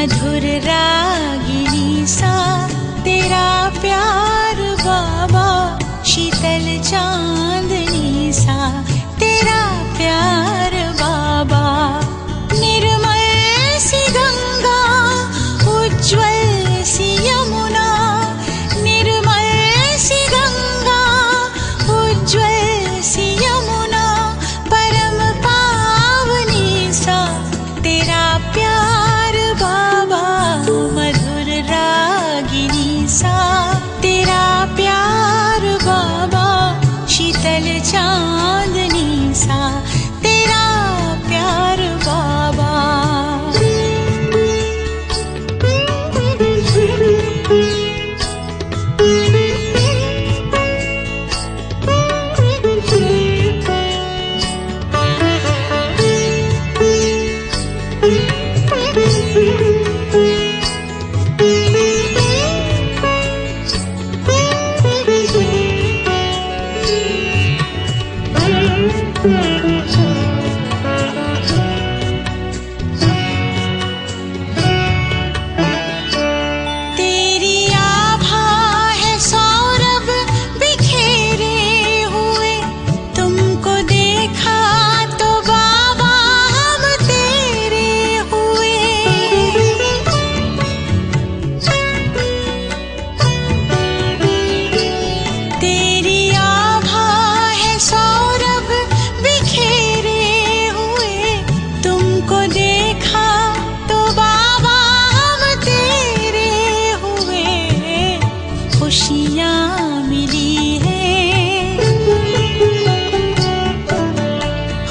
मधुर रागिनी सा तेरा प्यार बाबा, शीतल चांदनी सा तेरा प्यार बाबा। निर्मल सी गंगा, उज्ज्वल सी यमुना, निर्मल सी गंगा, उज्ज्वल सी यमुना, परम पावनी सा तेरा प्यार बाबा, मधुर रागिनी सा तेरा प्यार बाबा, शीतल चांदनी सा तेरा प्यार बाबा।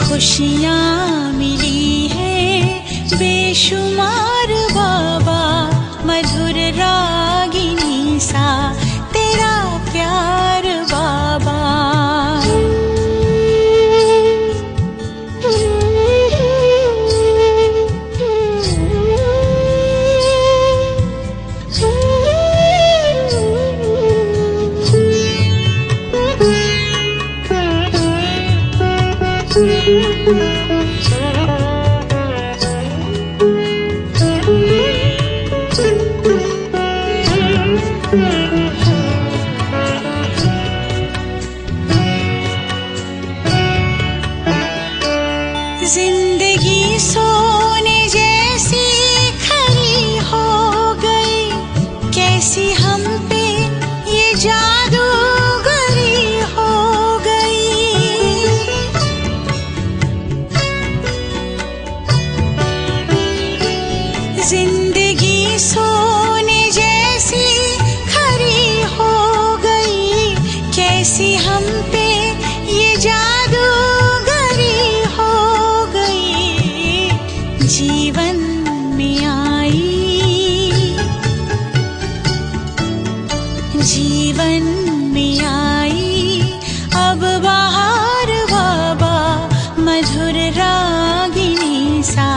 खुशियाँ मिली है बेशुमार बाबा, मधुर रागिनी सा तेरा प्यार बाबा। जिंदगी सोने जैसी खरी हो गई, कैसी हम पे ये जादूगरी हो गई। जिंदगी सोने जैसी खरी हो गई, कैसी हम पे ये जादूगरी हो गई। जीवन में आई, जीवन में आई अब बहार बाबा, मधुर रागिनी सा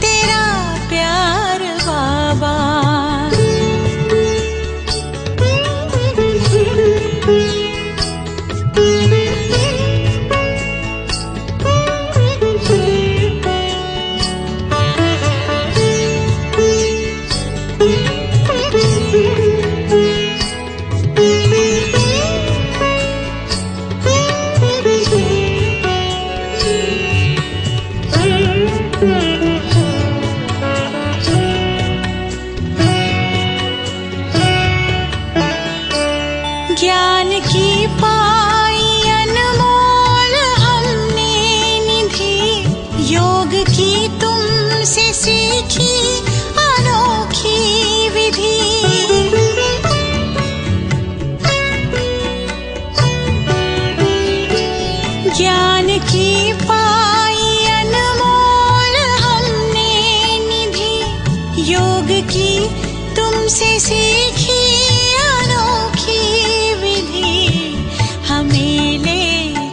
तेरा प्यार बाबा। ज्ञान की पाई अनमोल हमने निधि, योग की तुमसे सीखी अनोखी विधि। ज्ञान की पाई अनमोल हमने निधि, योग की तुमसे सीखी अनोखी विधि। हमें ले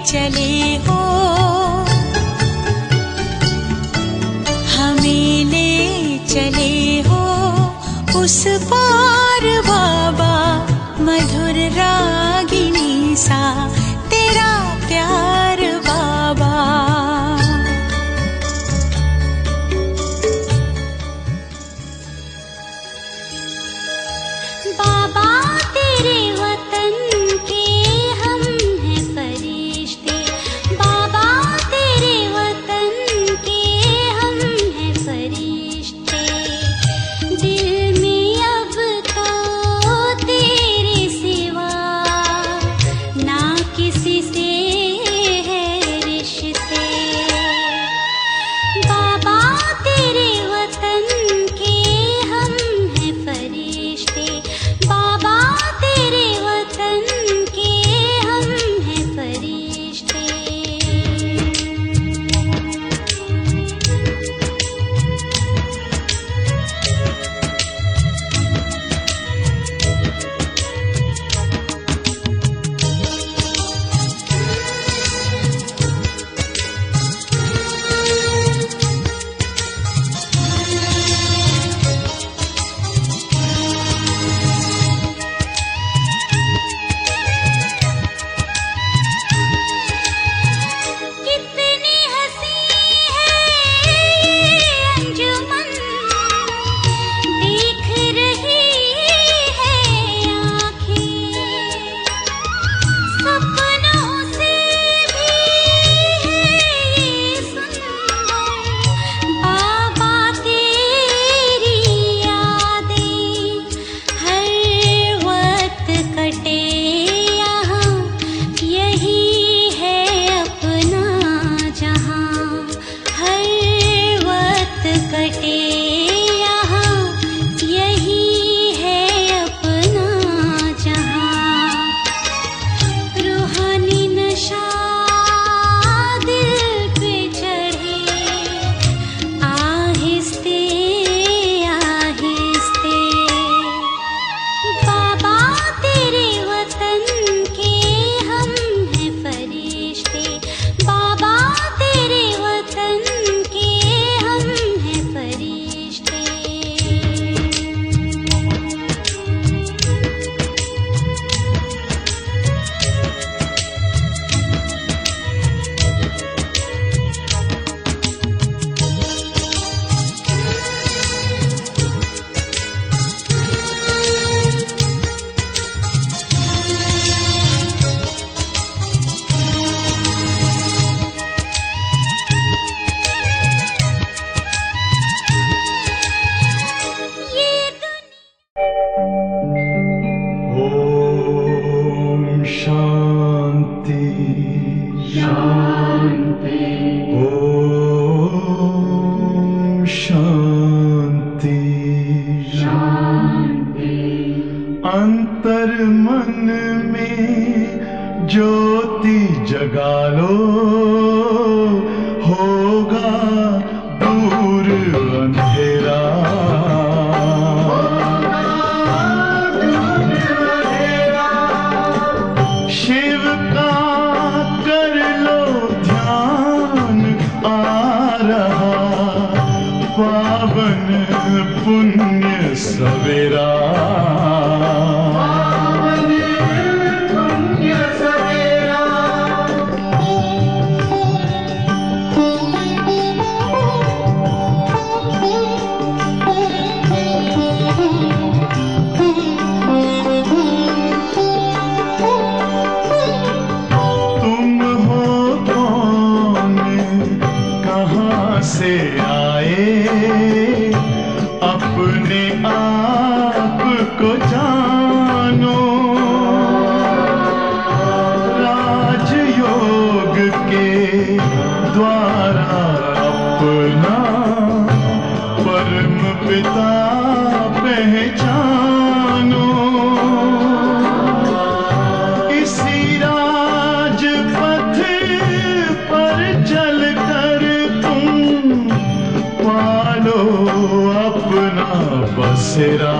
चले हो, हमें ले चले हो उस पार बाबा, मधुर रागिनी सा तेरा प्यार बाबा। ज्योति जगा लो होगा दूर अंधेरा। शिव का कर लो ध्यान आ रहा पावन पुण्य सवेरा। से आए अपने आप को जानो। राजयोग के द्वारा अपना परम पिता पहचानो। इसी राजपथ पर चलकर पालो अपना बसेरा।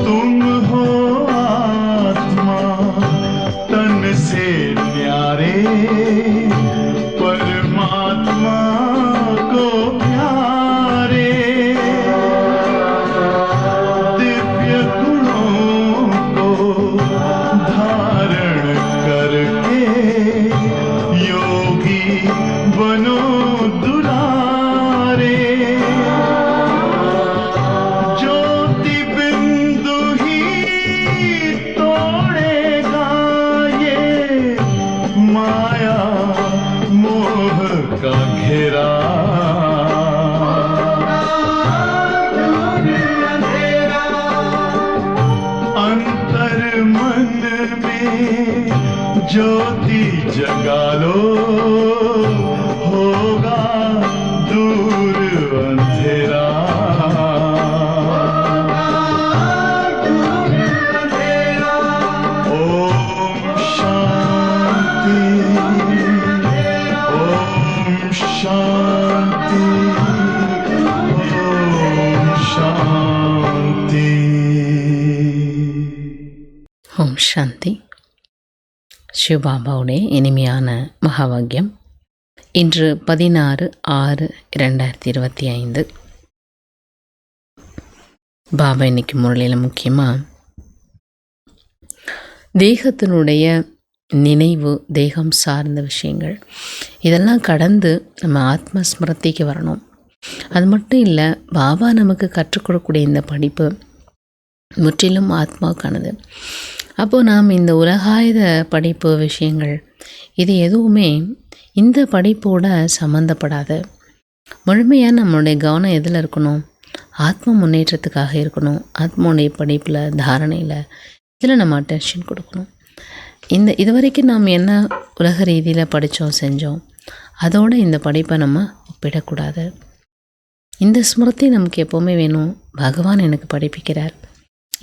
तुम हो आत्मा तन से न्यारे परमात्मा को प्यारे। दिव्य गुणों को धारण करके योगी बनो दुलारे। ज्योति बिंदु ही तोड़ेगा ये माया मोह का घेरा। अंतर मन में ज्योति जगा लो होगा दूर अंधेरा। ओम शांति ओम शांति ओम शांति। ஓம் சாந்தி. சிவபாபாவுடைய இனிமையான மகாவாக்கியம். இன்று 16/6/2025. பாபா இன்னைக்கு முரளியில் முக்கியமாக தேகத்தினுடைய நினைவு, தேகம் சார்ந்த விஷயங்கள் இதெல்லாம் கடந்து நம்ம ஆத்மஸ்மிருதிக்கு வரணும். அது மட்டும் இல்லை, பாபா நமக்கு கற்றுக் கொடுக்கக்கூடிய இந்த படிப்பு முற்றிலும் ஆத்மாவுக்கானது. அப்போது நாம் இந்த உலகாயுத படிப்பு விஷயங்கள் இது எதுவுமே இந்த படிப்போட சம்மந்தப்படாது. முழுமையாக நம்மளுடைய கவனம் எதில் இருக்கணும்? ஆத்ம முன்னேற்றத்துக்காக இருக்கணும். ஆத்மாவுடைய படிப்பில், தாரணையில், இதில் நம்ம அட்டென்ஷன் கொடுக்கணும். இது வரைக்கும் நாம் என்ன உலக ரீதியில் படித்தோம் செஞ்சோம் அதோடு இந்த படிப்பை நம்ம ஒப்பிடக்கூடாது. இந்த ஸ்மிருதி நமக்கு எப்போவுமே வேணும். பகவான் எனக்கு படிப்பிக்கிறார்,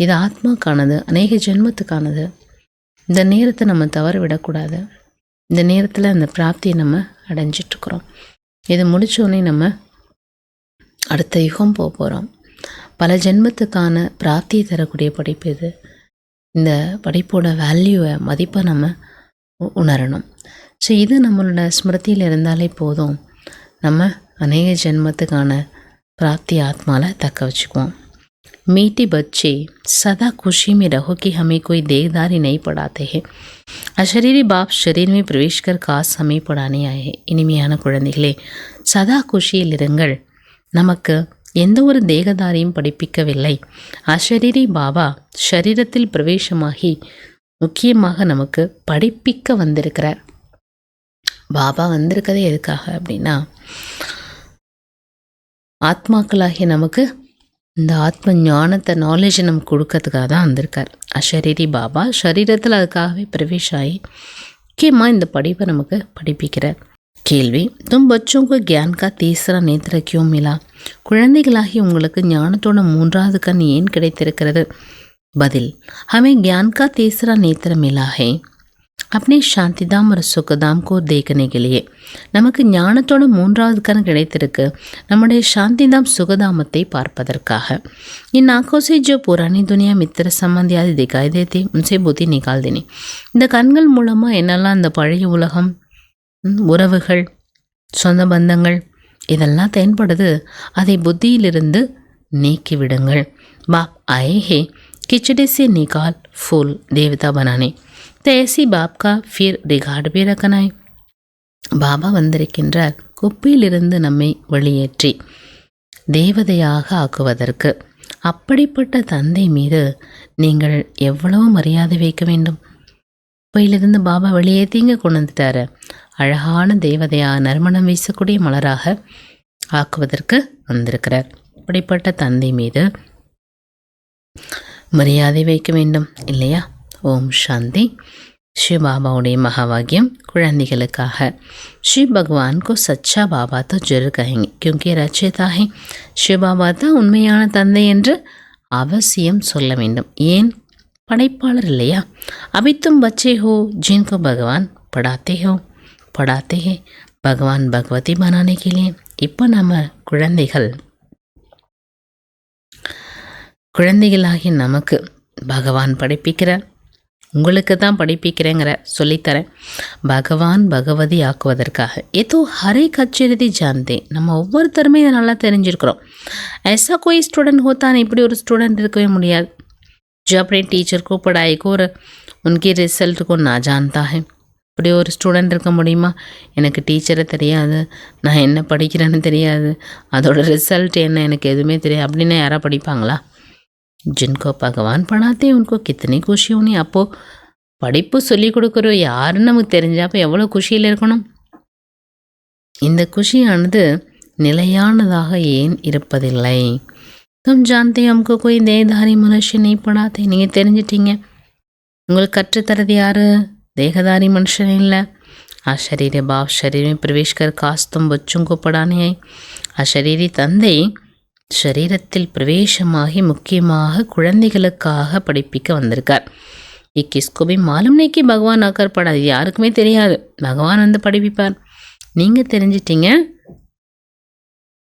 இது ஆத்மாக்கானது, அநேக ஜென்மத்துக்கானது. இந்த நேரத்தை நம்ம தவற விடக்கூடாது. இந்த நேரத்தில் அந்த பிராப்தியை நம்ம அடைஞ்சிட்ருக்குறோம். இது முடித்தோடனே நம்ம அடுத்த யுகம் போக போகிறோம். பல ஜென்மத்துக்கான பிராப்தியை தரக்கூடிய படிப்பு இது. இந்த படிப்போட வேல்யூவை, மதிப்பை நம்ம உணரணும். ஸோ இது நம்மளோட ஸ்மிருதியில் இருந்தாலே போதும், நம்ம அநேக ஜென்மத்துக்கான பிராப்தி ஆத்மாவில் தக்க வச்சுக்குவோம். मीठी बच्चे सदा खुशी में रहो कि हमें कोई देगदारी नहीं पढ़ाते हैं. अशरीरी बाप शरीर में प्रवेश कर काश हमें पढ़ाने आए हैं. இனிமையான குழந்தைகளே, சதா குஷியில் இருங்கள். நமக்கு எந்த ஒரு தேகதாரியும் படிப்பிக்கவில்லை. அஷரீரி பாபா ஷரீரத்தில் பிரவேசமாகி முக்கியமாக நமக்கு படிப்பிக்க வந்திருக்கிறார். பாபா வந்திருக்கதே எதுக்காக அப்படின்னா, ஆத்மாக்களாகிய நமக்கு இந்த ஆத்ம ஞானத்தை நாலேஜை நமக்கு கொடுக்கறதுக்காக தான் வந்திருக்கார் அஷரீரி பாபா. சரீரத்தில் அதுக்காகவே பிரவேஷ் ஆகி முக்கியமாக இந்த படிப்பை நமக்கு படிப்பிக்கிறார். கேள்வி, தும் பச்சோं को ज्ञान का तीसरा नेत्र क्यों मिला? குழந்தைகளாகி உங்களுக்கு ஞானத்தோட மூன்றாவது கண் ஏன் கிடைத்திருக்கிறது? பதில், हमें ज्ञान का तीसरा नेत्र मिला है अपने शांतिधाम और सुखधाम को देखने के लिए. நமக்கு ஞானத்தோட மூன்றாவது கண் கிடைத்திருக்கு நம்முடைய சாந்திதாம் சுகதாமத்தை பார்ப்பதற்காக. इन आँखों से जो पुरानी दुनिया मित्र संबंधी आदि दिखाई देती उनसे बुद्धि निकाल देनी. இந்த கண்கள் மூலமாக என்னெல்லாம் அந்த பழைய உலகம், உறவுகள், சொந்த பந்தங்கள் இதெல்லாம் தென்படுது, அதை புத்தியிலிருந்து நீக்கிவிடுங்கள். बाप आए हैं खिचड़ी से निकाल फूल देवता बनाने. तो ऐसी बाप का फिर रिगार्ड भी रखना है. பாபா வந்திருக்கின்றார் குப்பையிலிருந்து நம்மை வெளியேற்றி தேவதையாக ஆக்குவதற்கு. அப்படிப்பட்ட தந்தை மீது நீங்கள் எவ்வளவு மரியாதை வைக்க வேண்டும். குப்பையிலிருந்து பாபா வெளியேற்றிங்க கொண்டு வந்துட்டாரு, அழகான தேவதையாக நறுமணம் வீசக்கூடிய மலராக ஆக்குவதற்கு வந்திருக்கிறார். அப்படிப்பட்ட தந்தை மீது மரியாதை வைக்க வேண்டும் இல்லையா? ஓம் சாந்தி. शिव बाबाவுடைய மகாவாக்கியம் குழந்தைகளுக்காக. शिव भगवान को सच्चा बाबा तो जरूर कहेंगे क्योंकि रचयिता है. शिव बाबा தான் உண்மையான தந்தை என்று அவசியம் சொல்ல வேண்டும். ஏன்? படைப்பாளர் இல்லையா? अभी तुम बच्चे हो जिनको भगवान पढ़ाते हैं भगवान भगवती बनाने के लिए. இப்போ நம்ம குழந்தைகளாகி நமக்கு பகவான் படிப்பிக்கிறார். உங்களுக்கு தான் படிப்பிக்கிறேங்கிற சொல்லித்தரேன் பகவான் பகவதி ஆக்குவதற்காக. ஏதோ ஹரே கச்சேரி ஜான்தே, நம்ம ஒவ்வொருத்தருமே இதை நல்லா தெரிஞ்சிருக்கிறோம். ऐसा कोई स्टूडेंट होता नहीं, இப்படி ஒரு ஸ்டூடெண்ட் இருக்கவே முடியாது जो अपने टीचर को पढ़ाई को और उनके रिजल्ट को ना जानता है. இப்படி ஒரு ஸ்டூடெண்ட் இருக்க முடியுமா? எனக்கு டீச்சரை தெரியாது, நான் என்ன படிக்கிறேன்னு தெரியாது, அதோட ரிசல்ட் என்ன எனக்கு எதுவுமே தெரியாது அப்படின்னு யாராவது படிப்பாங்களா? जिनको भगवान पढ़ाते हैं उनको कितनी खुशी होनी. அப்போது படிப்பு சொல்லிக் கொடுக்குறோம் யாருன்னு நமக்கு தெரிஞ்சப்போ எவ்வளோ குஷியில் இருக்கணும். இந்த குஷியானது நிலையானதாக ஏன் இருப்பதில்லை? तुम जानते हो हमको कोई देहधारी मनुष्य नहीं पढ़ाते. நீங்கள் தெரிஞ்சிட்டீங்க, உங்களுக்கு கற்றுத்தரது யார்? देहधारी मनुष्य இல்லை. अशरीरी बाप शरीर में प्रवेश कर खास तुम बच्चों को पढ़ाने आए. अशरीरी தந்தை शरीरத்தில் பிரவேசமாகி முக்கியமாக குழந்தைகளுக்காக படிப்பிக்க வந்திருக்கார். किसको भी मालूम नहीं कि भगवान आकर पढ़ा. யாருக்குமே தெரியாது பகவான் வந்து படிப்பிப்பார். நீங்கள் தெரிஞ்சிட்டீங்க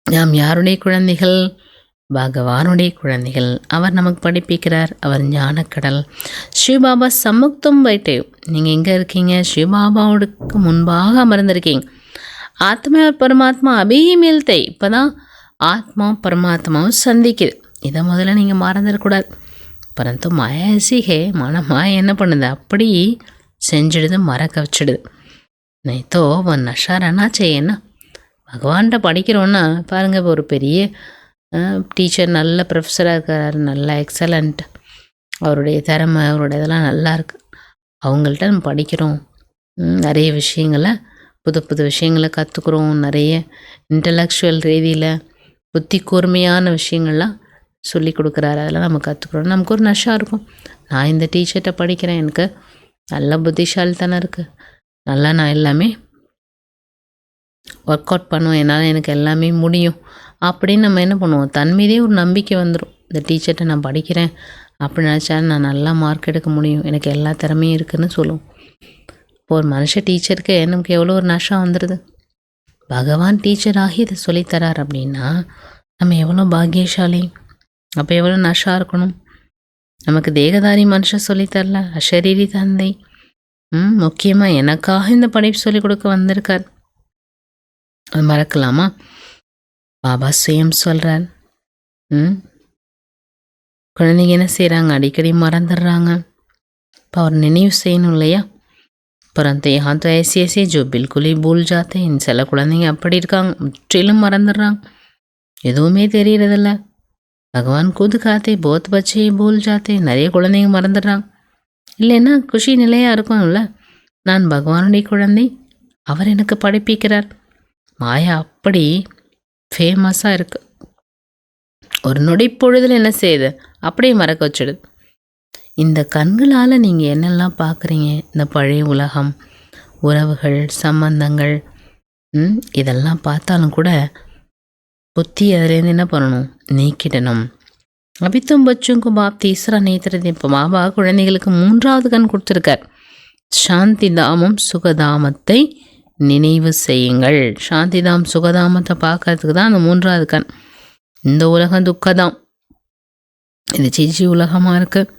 நாம் யாருடைய குழந்தைகள்? பகவானுடைய குழந்தைகள். அவர் நமக்கு படிப்பிக்கிறார். அவர் ஞானக்கடல். சிவபாபா சமுக்தம் வைட்டே, நீங்கள் எங்கே இருக்கீங்க? சிவபாபாவுக்கு முன்பாக அமர்ந்திருக்கீங்க. ஆத்மா பரமாத்மா அபிஹி மில்தே. இப்போ தான் ஆத்மா பரமாத்மாவும் சந்திக்குது. இதை முதல்ல நீங்கள் மறந்துடக்கூடாது. பரந்து மாயா ஐசிகே, மாயா என்ன பண்ணுது? அப்படி செஞ்சிடுது, மறக்க வச்சிடுது. நைத்தோ நஷாரனா செய்யனா பகவான்கிட்ட படிக்கிறோன்னா பாருங்கள், இப்போ ஒரு பெரிய டீச்சர் நல்ல ப்ரொஃபஸராக இருக்கிறாரு, நல்ல எக்ஸலண்ட், அவருடைய திறமை அவருடைய இதெல்லாம் நல்லா இருக்குது. அவங்கள்ட்ட நம்ம படிக்கிறோம், நிறைய விஷயங்களை புது புது விஷயங்களை கற்றுக்குறோம், நிறைய இன்டலெக்சுவல் ரீதியில் புத்தி கூர்மையான விஷயங்கள்லாம் சொல்லி கொடுக்குறாரு, அதெல்லாம் நம்ம கற்றுக்குறோம். நமக்கு ஒரு நஷா இருக்கும். நான் இந்த டீச்சர்கிட்ட படிக்கிறேன், எனக்கு நல்ல புத்திசாலித்தனம் இருக்குது, நல்லா நான் எல்லாமே ஒர்க் அவுட் பண்ணுவேன், என்னால் எனக்கு எல்லாமே முடியும் அப்படின்னு நம்ம என்ன பண்ணுவோம்? தன் மீதே ஒரு நம்பிக்கை வந்துடும். இந்த டீச்சர்கிட்ட நான் படிக்கிறேன் அப்படின்னு நினச்சா நான் நல்லா மார்க் எடுக்க முடியும், எனக்கு எல்லா திறமையும் இருக்குதுன்னு சொல்லுவோம். இப்போ ஒரு மனுஷ டீச்சருக்கு நமக்கு எவ்வளோ ஒரு நஷம் வந்துடுது. பகவான் டீச்சராகி இதை சொல்லித்தரார் அப்படின்னா நம்ம எவ்வளோ பாக்கியசாலி. அப்போ எவ்வளோ நஷா இருக்கணும். நமக்கு தேகதாரி மனுஷன் சொல்லித்தரல, அஷரீரி தந்தை முக்கியமாக எனக்காக இந்த படிப்பு சொல்லிக் கொடுக்க வந்திருக்கார். அது மறக்கலாமா? பாபா சுயம் சொல்கிறார். குழந்தைங்க என்ன செய்கிறாங்க? அடிக்கடி மறந்துடுறாங்க. இப்போ அவர் நினைவு செய்யணும் இல்லையா? परंतु यहाँ तो ऐसे ऐसे जो बिल्कुल ही भूल जाते हैं. சில குழந்தைங்க அப்படி இருக்காங்க, முற்றிலும் மறந்துடுறாங்க, எதுவுமே தெரியறதில்ல. பகவான் खुद खाते बहुत बच्चे भूल जाते. நிறைய குழந்தைங்க மறந்துடுறாங்க. இல்லைன்னா குஷி நிலையாக இருக்கும்ல, நான் பகவானுடைய குழந்தை, அவர் எனக்கு படிப்பிக்கிறார். மாயா அப்படி ஃபேமஸாக இருக்குது. ஒரு நொடி பொழுதில் என்ன செய்யுது, அப்படியே மறக்க வச்சிடுது. இந்த கண்களால் நீங்கள் என்னெல்லாம் பார்க்குறீங்க, இந்த பழைய உலகம், உறவுகள், சம்பந்தங்கள், இதெல்லாம் பார்த்தாலும் கூட புத்தி அதுலேருந்து என்ன பண்ணணும், நீக்கிடணும். அபித்தும் பச்சுங்கு பாப் தீசரா நேத்திரது. இப்போ பாபா குழந்தைகளுக்கு 3வது கண் கொடுத்துருக்கார். சாந்தி தாமம் சுகதாமத்தை நினைவு செய்யுங்கள். சாந்தி தாம் சுகதாமத்தை பார்க்கறதுக்கு தான் அந்த 3வது கண். இந்த உலகம் துக்கதாம், இது சிஜி உலகமாக இருக்குது.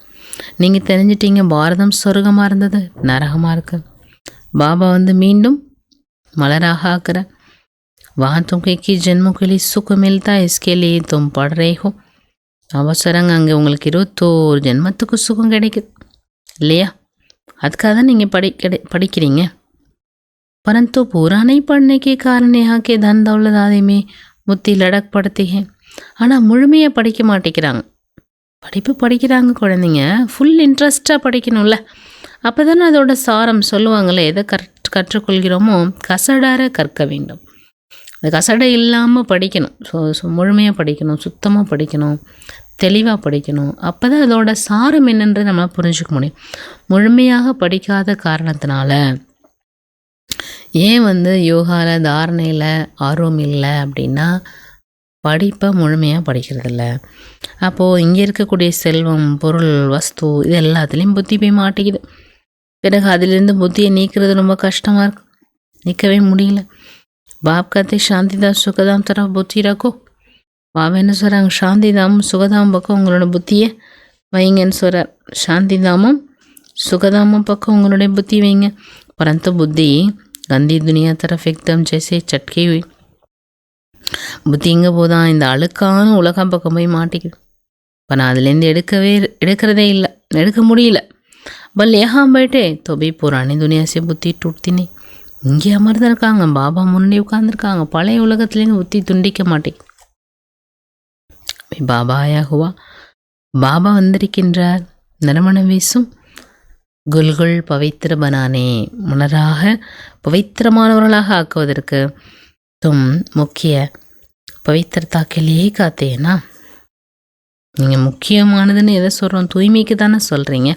நீங்கள் தெரிஞ்சிட்டீங்க பாரதம் சொர்க்கமாக இருந்தது, நரகமாக இருக்குது. பாபா மீண்டும் மலராக ஆக்குற. वहाँ तुमको 21 जन्मों के लिए सुख मिलता है, इसके लिए तुम पढ़ रहे हो. அவசரங்க, அங்கே உங்களுக்கு 21 ஜென்மத்துக்கு சுகம் கிடைக்குது இல்லையா? அதுக்காக தான் நீங்கள் படிக்கிறீங்க. परंतु पूरा नहीं पढ़ने के कारण यहाँ के धन दौलत आदि में बुद्धि लड़क पड़ती है. ஆனால் முழுமையாக படிக்க மாட்டேங்கிறாங்க. படிப்பு படிக்கிறாங்க குழந்தைங்க, ஃபுல் இன்ட்ரெஸ்டாக படிக்கணும்ல. அப்போ தானே அதோட சாரம் சொல்லுவாங்களே, எதை கற்றுக்கொள்கிறோமோ கசடார கற்க வேண்டும். அது கசடை இல்லாமல் படிக்கணும். முழுமையாக படிக்கணும், சுத்தமாக படிக்கணும், தெளிவாக படிக்கணும். அப்போ தான் அதோட சாரம் என்னன்றது நம்ம புரிஞ்சுக்க முடியும். முழுமையாக படிக்காத காரணத்தினால ஏன் யோகாவில் தாரணையில் ஆர்வம் இல்லை அப்படின்னா, படிப்பை முழுமையாக படிக்கிறதில்ல. அப்போது இங்கே இருக்கக்கூடிய செல்வம், பொருள், வஸ்து, இது எல்லாத்துலேயும் புத்தி போய் மாட்டிக்குது. பிறகு அதிலிருந்து புத்தியை நீக்கிறது ரொம்ப கஷ்டமாக இருக்கு, நீக்கவே முடியல. பாப் கத்தை சாந்திதாம் சுகதாம் தர புத்தி ரக்கோ. பாபா என்ன சொல்கிறாங்க, சாந்திதாமும் சுகதாம் பக்கம் உங்களோட புத்தியை வைங்கன்னு சொல்கிறார். சாந்திதாமும் சுகதாமும் பக்கம் உங்களுடைய புத்தி வைங்க. பரந்து புத்தி கந்தி துனியா தரஃப் எக்தம் ஜெய்சே சட்கி हुई. புத்தி எங்கே போதான், இந்த அழுக்கான உலகம் பக்கம் போய் மாட்டிக்குது. இப்போ நான் அதுலேருந்து எடுக்கிறதே இல்லை, எடுக்க முடியல. பல் ஏஹாம் போயிட்டே தொபி புராணி துனியா சே புத்தி டூட்த்தினே. இங்கே அமர்ந்திருக்காங்க, பாபா முன்னாடி உட்காந்துருக்காங்க, பழைய உலகத்துலேருந்து புத்தி துண்டிக்க மாட்டேங்குது. பாபா ஆயா ஹுவா. பாபா வந்திருக்கின்றார். நறுமணம் வீசும் குல்குல் பவித்திர பனானே, மலராக பவித்திரமானவர்களாக ஆக்குவதற்கு தும் முக்கிய பவித்திரத்தாக்கிலேயே காத்தேனா. நீங்கள் முக்கியமானதுன்னு எதை சொல்கிறோம், தூய்மைக்கு தானே சொல்கிறீங்க.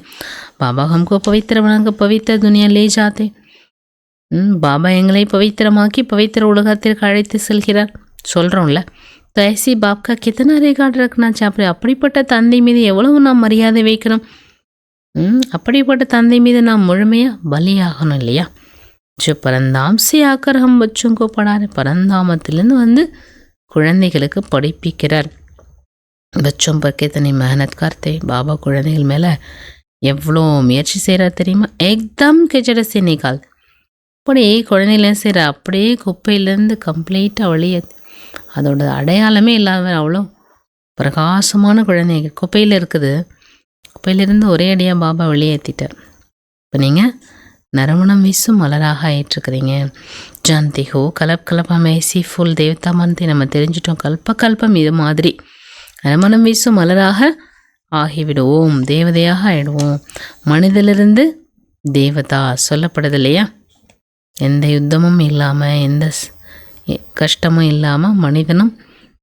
பாபா ஹம்கோ பவித்திர பனாங்க பவித்திர துனியா லே ஜாத்தே. பாபா எங்களை பவித்திரமாக்கி பவித்திர உலகத்திற்கு அழைத்து செல்கிறார் சொல்கிறோம்ல. தயசி பாப்கா கித்தனை ரெக்கார்டு ரக்கனாச்சு. அப்படிப்பட்ட தந்தை மீது எவ்வளவு நாம் மரியாதை வைக்கிறோம். அப்படிப்பட்ட தந்தை மீது நாம் முழுமையாக பலியாகணும் இல்லையா? जो परंदाम से आकर हम बच्चों को पढ़ा रहे. பரந்தாமத்திலேருந்து குழந்தைகளுக்கு படிப்பிக்கிறார். பச்சோம் பர் கித்தனை மெஹனத் கர்த்தே. பாபா குழந்தைகள் மேலே எவ்வளோ முயற்சி செய்கிறார் தெரியுமா? ஏக்தம் கெஜடசே நிகால். அப்படியே குழந்தைகள் செய்கிற அப்படியே குப்பையிலேருந்து கம்ப்ளீட்டாக வெளியே, அதோட அடையாளமே இல்லாத அவ்வளோ பிரகாசமான குழந்தைங்க குப்பையில் இருக்குது. குப்பையிலிருந்து ஒரே அடியாக பாபா வெளியேற்றிட்டார். இப்போ நீங்கள் நறுமணம் வீசும் மலராக ஏற்றுக்கிறீங்க. ஜாந்தி ஹோ கலப் கலப்பம் மேசி ஃபுல் தேவதா மந்தி. நம்ம தெரிஞ்சிட்டோம், கல்பம் இது மாதிரி நறுமணம் வீசும் மலராக ஆகிவிடுவோம், தேவதையாக ஆகிடுவோம். மனிதனிலிருந்து தேவதா சொல்லப்படுது இல்லையா? எந்த யுத்தமும் இல்லாமல், எந்த கஷ்டமும் இல்லாமல் மனிதனும்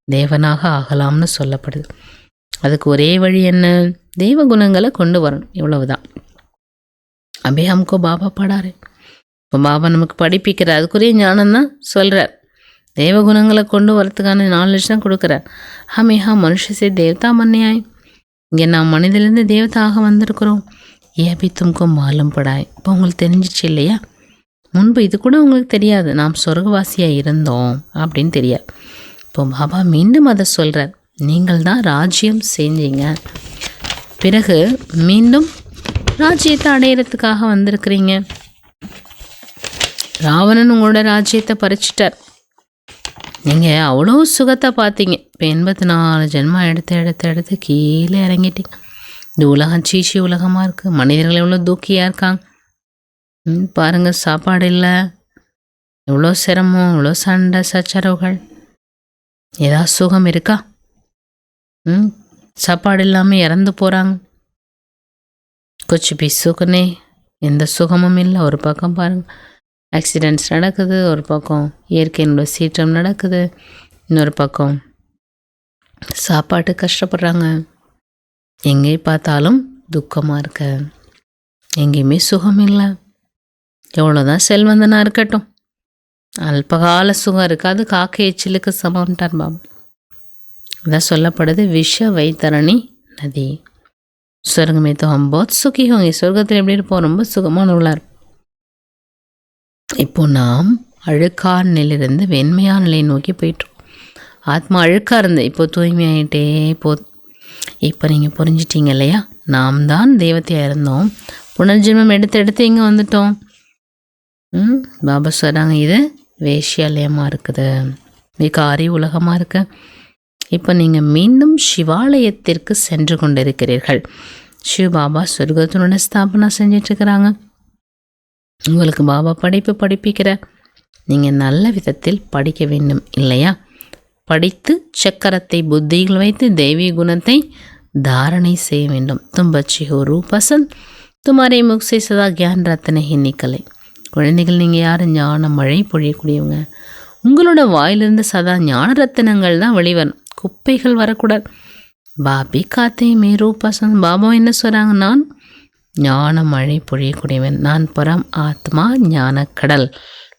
தேவனாக ஆகலாம்னு சொல்லப்படுது. அதுக்கு ஒரே வழி என்ன? தெய்வ குணங்களை கொண்டு வரணும், இவ்வளவுதான். அபே ஹம்கோ பாபா படாரு. இப்போ பாபா நமக்கு படிப்பிக்கிறார், அதுக்குரிய ஞானம் தான் சொல்கிறார். தெய்வ குணங்களை கொண்டு வரத்துக்கான நாலேஜ் தான் கொடுக்குறார். ஹமேஹா மனுஷசே தேவதா மன்னியாய். இங்கே நான் மனிதலேருந்து தேவதாக வந்திருக்கிறோம். ஏபி தும்கோ மாலும் படாய். இப்போ உங்களுக்கு தெரிஞ்சிச்சு இல்லையா? முன்பு இது கூட உங்களுக்கு தெரியாது, நாம் சொர்க்கவாசியாக இருந்தோம் அப்படின்னு தெரியாது. இப்போ பாபா மீண்டும் அதை சொல்கிறார். நீங்கள் தான் ராஜ்யம் செஞ்சீங்க, பிறகு மீண்டும் ராஜ்யத்தை அடையிறதுக்காக வந்திருக்கிறீங்க. ராவணன் உங்களோட ராஜ்யத்தை பறிச்சிட்டார். நீங்கள் அவ்வளோ சுகத்தை பார்த்தீங்க. இப்போ 84 ஜென்மம் எடுத்து கீழே இறங்கிட்டீங்க. இந்த உலகம் சீச்சி உலகமாக இருக்குது. மனிதர்கள் எவ்வளோ தூக்கியாக இருக்காங்க பாருங்கள். சாப்பாடு இல்லை, எவ்வளோ சிரமம், எவ்வளோ சண்டை சச்சரவுகள். ஏதாவது சுகம் இருக்கா? சாப்பாடு இல்லாமல் இறந்து போகிறாங்க. கொஞ்சம் சுகனே, எந்த சுகமும் இல்லை. ஒரு பக்கம் பாருங்கள், ஆக்சிடெண்ட்ஸ் நடக்குது, ஒரு பக்கம் இயற்கையினோட சீற்றம் நடக்குது, இன்னொரு பக்கம் சாப்பாட்டு கஷ்டப்படுறாங்க, எங்கே பார்த்தாலும் துக்கமாக இருக்க, எங்கேயுமே சுகம் இல்லை. எவ்வளோதான் செல்வந்தனாக இருக்கட்டும், அல்பகால சுகம் இருக்காது, காக்கை எச்சிலுக்கு சமம்ட்டார் பாபா. இதான் சொல்லப்படுது விஷ வைத்தரணி நதி. சொர்க்கமே तो हम बहुत सुखी होंगे. சொர்க்கத்தில் எப்படி இருப்போம்? ரொம்ப சுகமானவர்களாக இருப்போம். இப்போ நாம் அழுக்கான நிலையிலிருந்து வெண்மையான நிலையை நோக்கி போயிட்டோம். ஆத்மா அழுக்காக இருந்து இப்போ தூய்மையாயிட்டே போகுது. இப்போ நீங்கள் புரிஞ்சிட்டீங்க இல்லையா? நாம் தான் தெய்வத்தையாக இருந்தோம், புனர்ஜென்மம் எடுத்து இங்கே வந்துட்டோம். பாபா சொல்கிறாங்க, இது வேஷ்யாலயமாக இருக்குது, விகாரி உலகமாக இருக்கு. இப்போ நீங்கள் மீண்டும் சிவாலயத்திற்கு சென்று கொண்டிருக்கிறீர்கள். சிவ பாபா சொர்க்கத்தினுடைய ஸ்தாபனா செஞ்சிட்ருக்கிறாங்க. உங்களுக்கு பாபா படிப்பிக்கிறார். நீங்கள் நல்ல விதத்தில் படிக்க வேண்டும் இல்லையா? படித்து சக்கரத்தை புத்தியில் வைத்து தெய்வீக குணத்தை தாரணை செய்ய வேண்டும். தும் பச்சி ஹோ ரூப் பசந்த், துமாரே முக் சே சதா கியான் ரத்ன ஹி நிக்கலை. குழந்தைகள், நீங்கள் யார்? ஞான மழை பொழியக்கூடியவங்க. உங்களோட வாயிலிருந்து சதா ஞான ரத்தினங்கள் தான் வெளிவரும், குப்பைகள் வரக்கூடாது. பாபி காத்தே மே ரூப் பசந்த். பாபா என்ன சொல்கிறாங்க? நான் ஞான மழை பொழியக்கூடியவன், நான் பரம் ஆத்மா ஞான கடல்.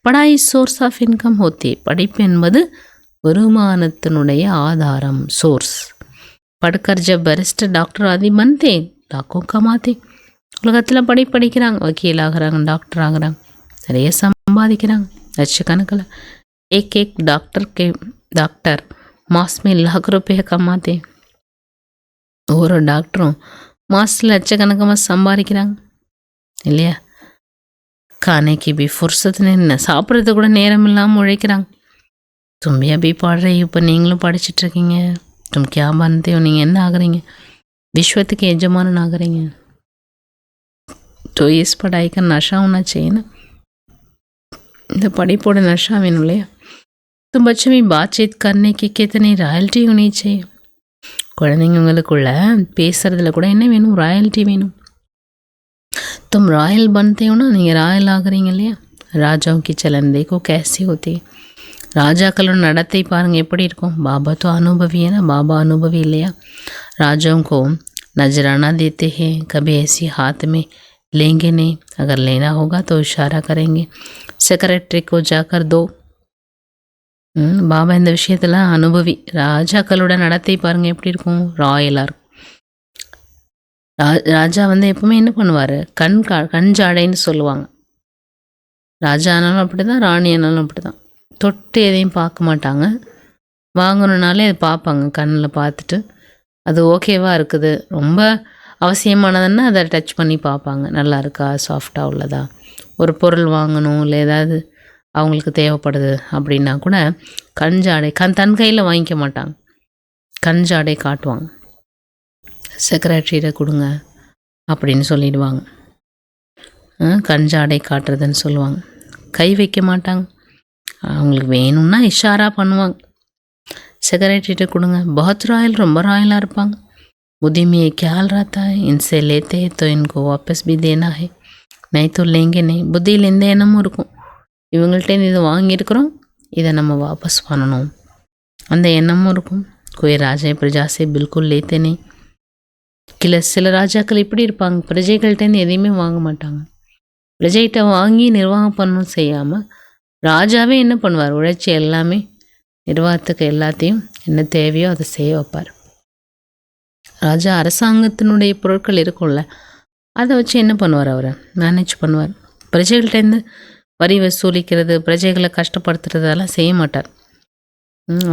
படாய் சோர்ஸ் ஆஃப் இன்கம் ஹோத்தி. படிப்பு என்பது வருமானத்தினுடைய ஆதாரம், சோர்ஸ். படுக்கர் ஜப் பரிஸ்டர் டாக்டர் ஆதி பன்தே லாக்கோ கமாத்தே. உலகத்தில் படிக்கிறாங்க, வக்கீல் ஆகிறாங்க, டாக்டர் ஆகிறாங்க, நிறைய சம்பாதிக்கிறாங்க லட்சக்கணக்கில். ஏக் டாக்டர் மாஸ்மே லாக் ரூபாய் கமாத்தே. ஒவ்வொரு டாக்டரும் மாதத்தில் லட்சக்கணக்கமாக சம்பாதிக்கிறாங்க இல்லையா? கானைக்கு பி ஃபுர்சத்துன்னு சாப்பிட்றது கூட நேரம் இல்லாமல் உழைக்கிறாங்க. தும்பியா பி பாடுற. இப்போ நீங்களும் படிச்சிட்ருக்கீங்க. தும் கியா பன்தே, நீங்கள் என்ன ஆகுறீங்க? விஸ்வத்துக்கு எஜமானன் ஆகுறீங்க. तो इस पढ़ाई का नशा होना चाहिए ना, இந்த படிப்போட नशा வேணும் இல்லையா? तुम बच्चों में बातचीत करने की कितनी रॉयल्टी होनी चाहिए. குழந்தைங்க உங்களுக்குள்ள பேசுறதுல கூட என்ன வேணும்? ராயல்ட்டி வேணும். तुम ராயல் बनते हो ना, நீங்கள் ராயல் ஆகுறீங்க இல்லையா? ராஜாவும் की चलन देखो कैसी होती. ராஜாக்களோட நடத்தை பாருங்கள் எப்படி இருக்கும். பாபா तो अनुभवी है ना, பாபா अनुभवी இல்லையா? राजाओं को नजराना देते हैं, कभी ऐसी हाथ में लेंगे नहीं, अगर लेना होगा तो इशारा करेंगे, सेक्रेटरी को जाकर दो. பாபா இந்த விஷயத்தில் அனுபவி. ராஜாக்களோட நடத்தை பாருங்கள் எப்படி இருக்கும், ராயலாக இருக்கும். ராஜா எப்பவுமே என்ன பண்ணுவார்? கண் ஜாடைன்னு சொல்லுவாங்க. ராஜா ஆனாலும் அப்படி தான், ராணி ஆனாலும் அப்படி தான். தொட்டு எதையும் பார்க்க மாட்டாங்க. வாங்கணுன்னாலே அதை பார்ப்பாங்க, கண்ணில் பார்த்துட்டு அது ஓகேவா இருக்குது, ரொம்ப அவசியமானதுன்னா அதை டச் பண்ணி பார்ப்பாங்க, நல்லா இருக்கா, சாஃப்டாக உள்ளதா. ஒரு பொருள் வாங்கணும் இல்லை ஏதாவது அவங்களுக்கு தேவைப்படுது அப்படின்னா கூட கஞ்சாடை தன் கையில் வாங்கிக்க மாட்டாங்க, கஞ்சாடை காட்டுவாங்க. செக்ரட்டரியிட கொடுங்க அப்படின்னு சொல்லிடுவாங்க. கஞ்சாடை காட்டுறதுன்னு சொல்லுவாங்க. கை வைக்க மாட்டாங்க, அவங்களுக்கு வேணும்னா இஷாரா பண்ணுவாங்க. செக்ரட்டரியிட்ட கொடுங்க. பஹத் ராயல், ரொம்ப ராயலாக இருப்பாங்க. बुद्धि में ये ख्याल रहता है, इनसे लेते हैं तो इनको वापस भी देना है, नहीं तो लेंगे नहीं. புத்தியில் எந்த எண்ணமும் இருக்கும், இவங்கள்ட்ட இது வாங்கியிருக்கிறோம், இதை நம்ம வாபஸ் பண்ணணும், அந்த எண்ணமும் இருக்கும். कोई राजा प्रजा से बिल्कुल लेते नहीं. சில ராஜாக்கள் இப்படி இருப்பாங்க, பிரஜைகள்கிட்டேருந்து எதையுமே வாங்க மாட்டாங்க. பிரஜைகிட்ட வாங்கி நிர்வாகம் பண்ணணும் செய்யாமல் ராஜாவே என்ன பண்ணுவார்? உழைச்சி எல்லாமே நிர்வாகத்துக்கு எல்லாத்தையும் என்ன தேவையோ அதை செய்ய வைப்பார். ராஜா அரசாங்கத்தினுடைய பொருட்கள் இருக்கும்ல, அதை வச்சு என்ன பண்ணுவார்? அவர் மேனேஜ் பண்ணுவார். பிரஜைகள்கிட்டேருந்து வரி வசூலிக்கிறது, பிரஜைகளை கஷ்டப்படுத்துறது அதெல்லாம் செய்ய மாட்டார்.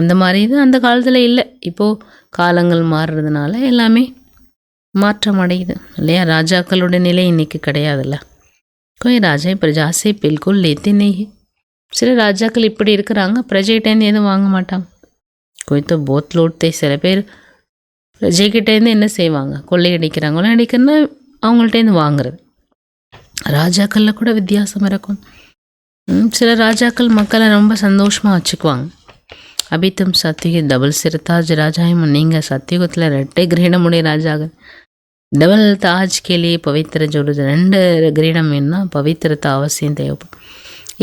அந்த மாதிரி இது அந்த காலத்தில் இல்லை. இப்போது காலங்கள் மாறுறதுனால எல்லாமே மாற்றம் அடையுது இல்லையா? ராஜாக்களோட நிலை இன்றைக்கி கிடையாதுல்ல. कोई ராஜா பிரஜா से बिल्कुल लेते नहीं है. சில ராஜாக்கள் இப்படி இருக்கிறாங்க, பிரஜைகிட்டேருந்து எதுவும் வாங்க மாட்டாங்க. कोई तो बहुत लूटते. சில பேர் பிரஜைகிட்டேருந்து என்ன செய்வாங்க? கொள்ளையடிக்கிறாங்க. கொள்ளையடிக்கிறதுனா அவங்கள்ட்டேருந்து வாங்குறது. ராஜாக்களில் கூட வித்தியாசம் இருக்கும். சில ராஜாக்கள் மக்களை ரொம்ப சந்தோஷமாக வச்சுக்குவாங்க. அபித்தும் சத்தியுக டபுள் சிறுதாஜ் ராஜாயும், நீங்கள் சத்தியுகத்தில் ரெட்டை கிரீடமுடைய ராஜாக. டபுள் தாஜ் கேலியே பவித்திர ஜோடு, 2 கிரீடம் வேணும்னா பவித்திரத்தை அவசியம் தேவைப்படும்.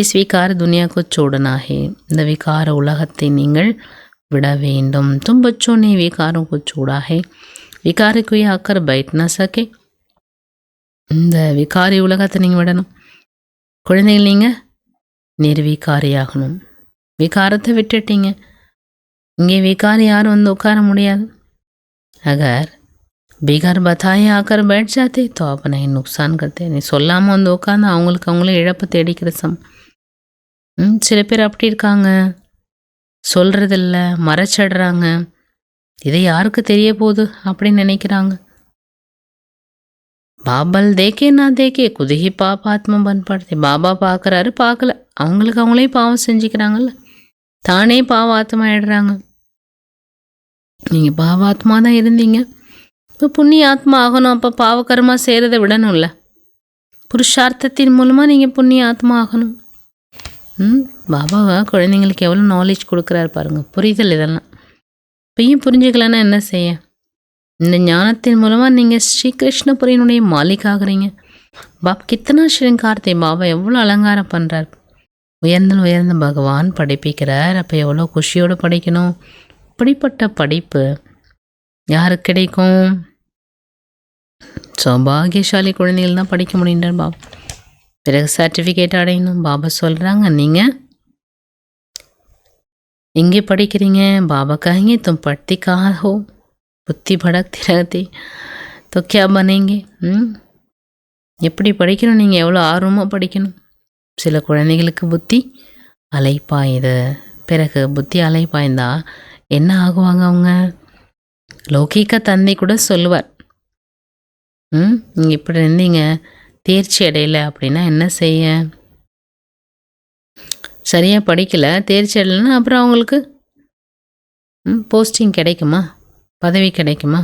இஸ் விகார துனியாவுக்கு சோடனாகே, இந்த விகார உலகத்தை நீங்கள் விட வேண்டும். तुम बच्चों ने विकारों को छोड़ा है, विकार कोई आकर बैठ ना सके. இந்த விகாரி உலகத்தை நீங்கள் விடணும். குழந்தைகள் நீங்கள் நிர்விகாரியாகணும். விகாரத்தை விட்டுட்டீங்க, இங்கே விகாரி யாரும் வந்து உட்கார முடியாது. अगर बिगर बताए आकर बैठ जाते तो अपना ही नुकसान करते. நீ சொல்லாமல் வந்து உட்காந்து அவங்களுக்கு அவங்களே இழப்பு தேடிக்கிற சில பேர் அப்படி இருக்காங்க, சொல்கிறதில்ல, மறைச்சிடுறாங்க. இதை யாருக்கு தெரிய போகுது அப்படின்னு நினைக்கிறாங்க. பாபல் தேக்கே நான் தேக்கே குதுகி பாபாத்மா பண்பாடுதே. பாபா பார்க்குறாரு, பார்க்கல, அவங்களுக்கு அவங்களே பாவம் செஞ்சுக்கிறாங்கல்ல, தானே பாவாத்மா ஆயிடுறாங்க. நீங்கள் பாவாத்மா தான் இருந்தீங்க, இப்போ புண்ணிய ஆத்மா ஆகணும். அப்போ பாவகரமாக செய்கிறத விடணும்ல. புருஷார்த்தத்தின் மூலமாக நீங்கள் புண்ணிய ஆத்மா ஆகணும். பாபாவை குழந்தைங்களுக்கு எவ்வளோ நாலேஜ் கொடுக்குறாரு பாருங்கள், புரிதல். இதெல்லாம் இப்பயும் புரிஞ்சுக்கலன்னா என்ன செய்ய? இந்த ஞானத்தின் மூலமாக நீங்கள் ஸ்ரீகிருஷ்ணபுரியினுடைய மாலிக் ஆகுறீங்க. பாப் கித்தனா ஸ்ரீங்கார்த்தே, பாபா எவ்வளோ அலங்காரம் பண்ணுறார். உயர்ந்த பகவான் படிப்பிக்கிறார். அப்போ எவ்வளோ குஷியோடு படிக்கணும். இப்படிப்பட்ட படிப்பு யாருக்கு கிடைக்கும்? சௌபாகியசாலி குழந்தைகள் தான் படிக்க முடியுன்றார் பாபா. பிறகு சர்டிஃபிகேட் அடையணும். பாபா சொல்கிறாங்க, நீங்கள் எங்கே படிக்கிறீங்க? பாபா கहेंगे तुम पढ़ती कहाँ हो, புத்தி படக்தி रहती तो क्या बनेंगे. எப்படி படிக்கணும்? நீங்கள் எவ்வளோ ஆர்வமாக படிக்கணும். சில குழந்தைகளுக்கு புத்தி அலைப்பாயுது. பிறகு புத்தி அலைப்பாய்ந்தா என்ன ஆகுவாங்க? அவங்க லௌகிக தந்தை கூட சொல்லுவார், நீங்கள் இப்படி இருந்தீங்க, தேர்ச்சி அடையல அப்படின்னா என்ன செய்ய? சரியாக படிக்கலை, தேர்ச்சி அடையலைன்னா அப்புறம் அவங்களுக்கு போஸ்டிங் கிடைக்குமா, பதவி கிடைக்குமா?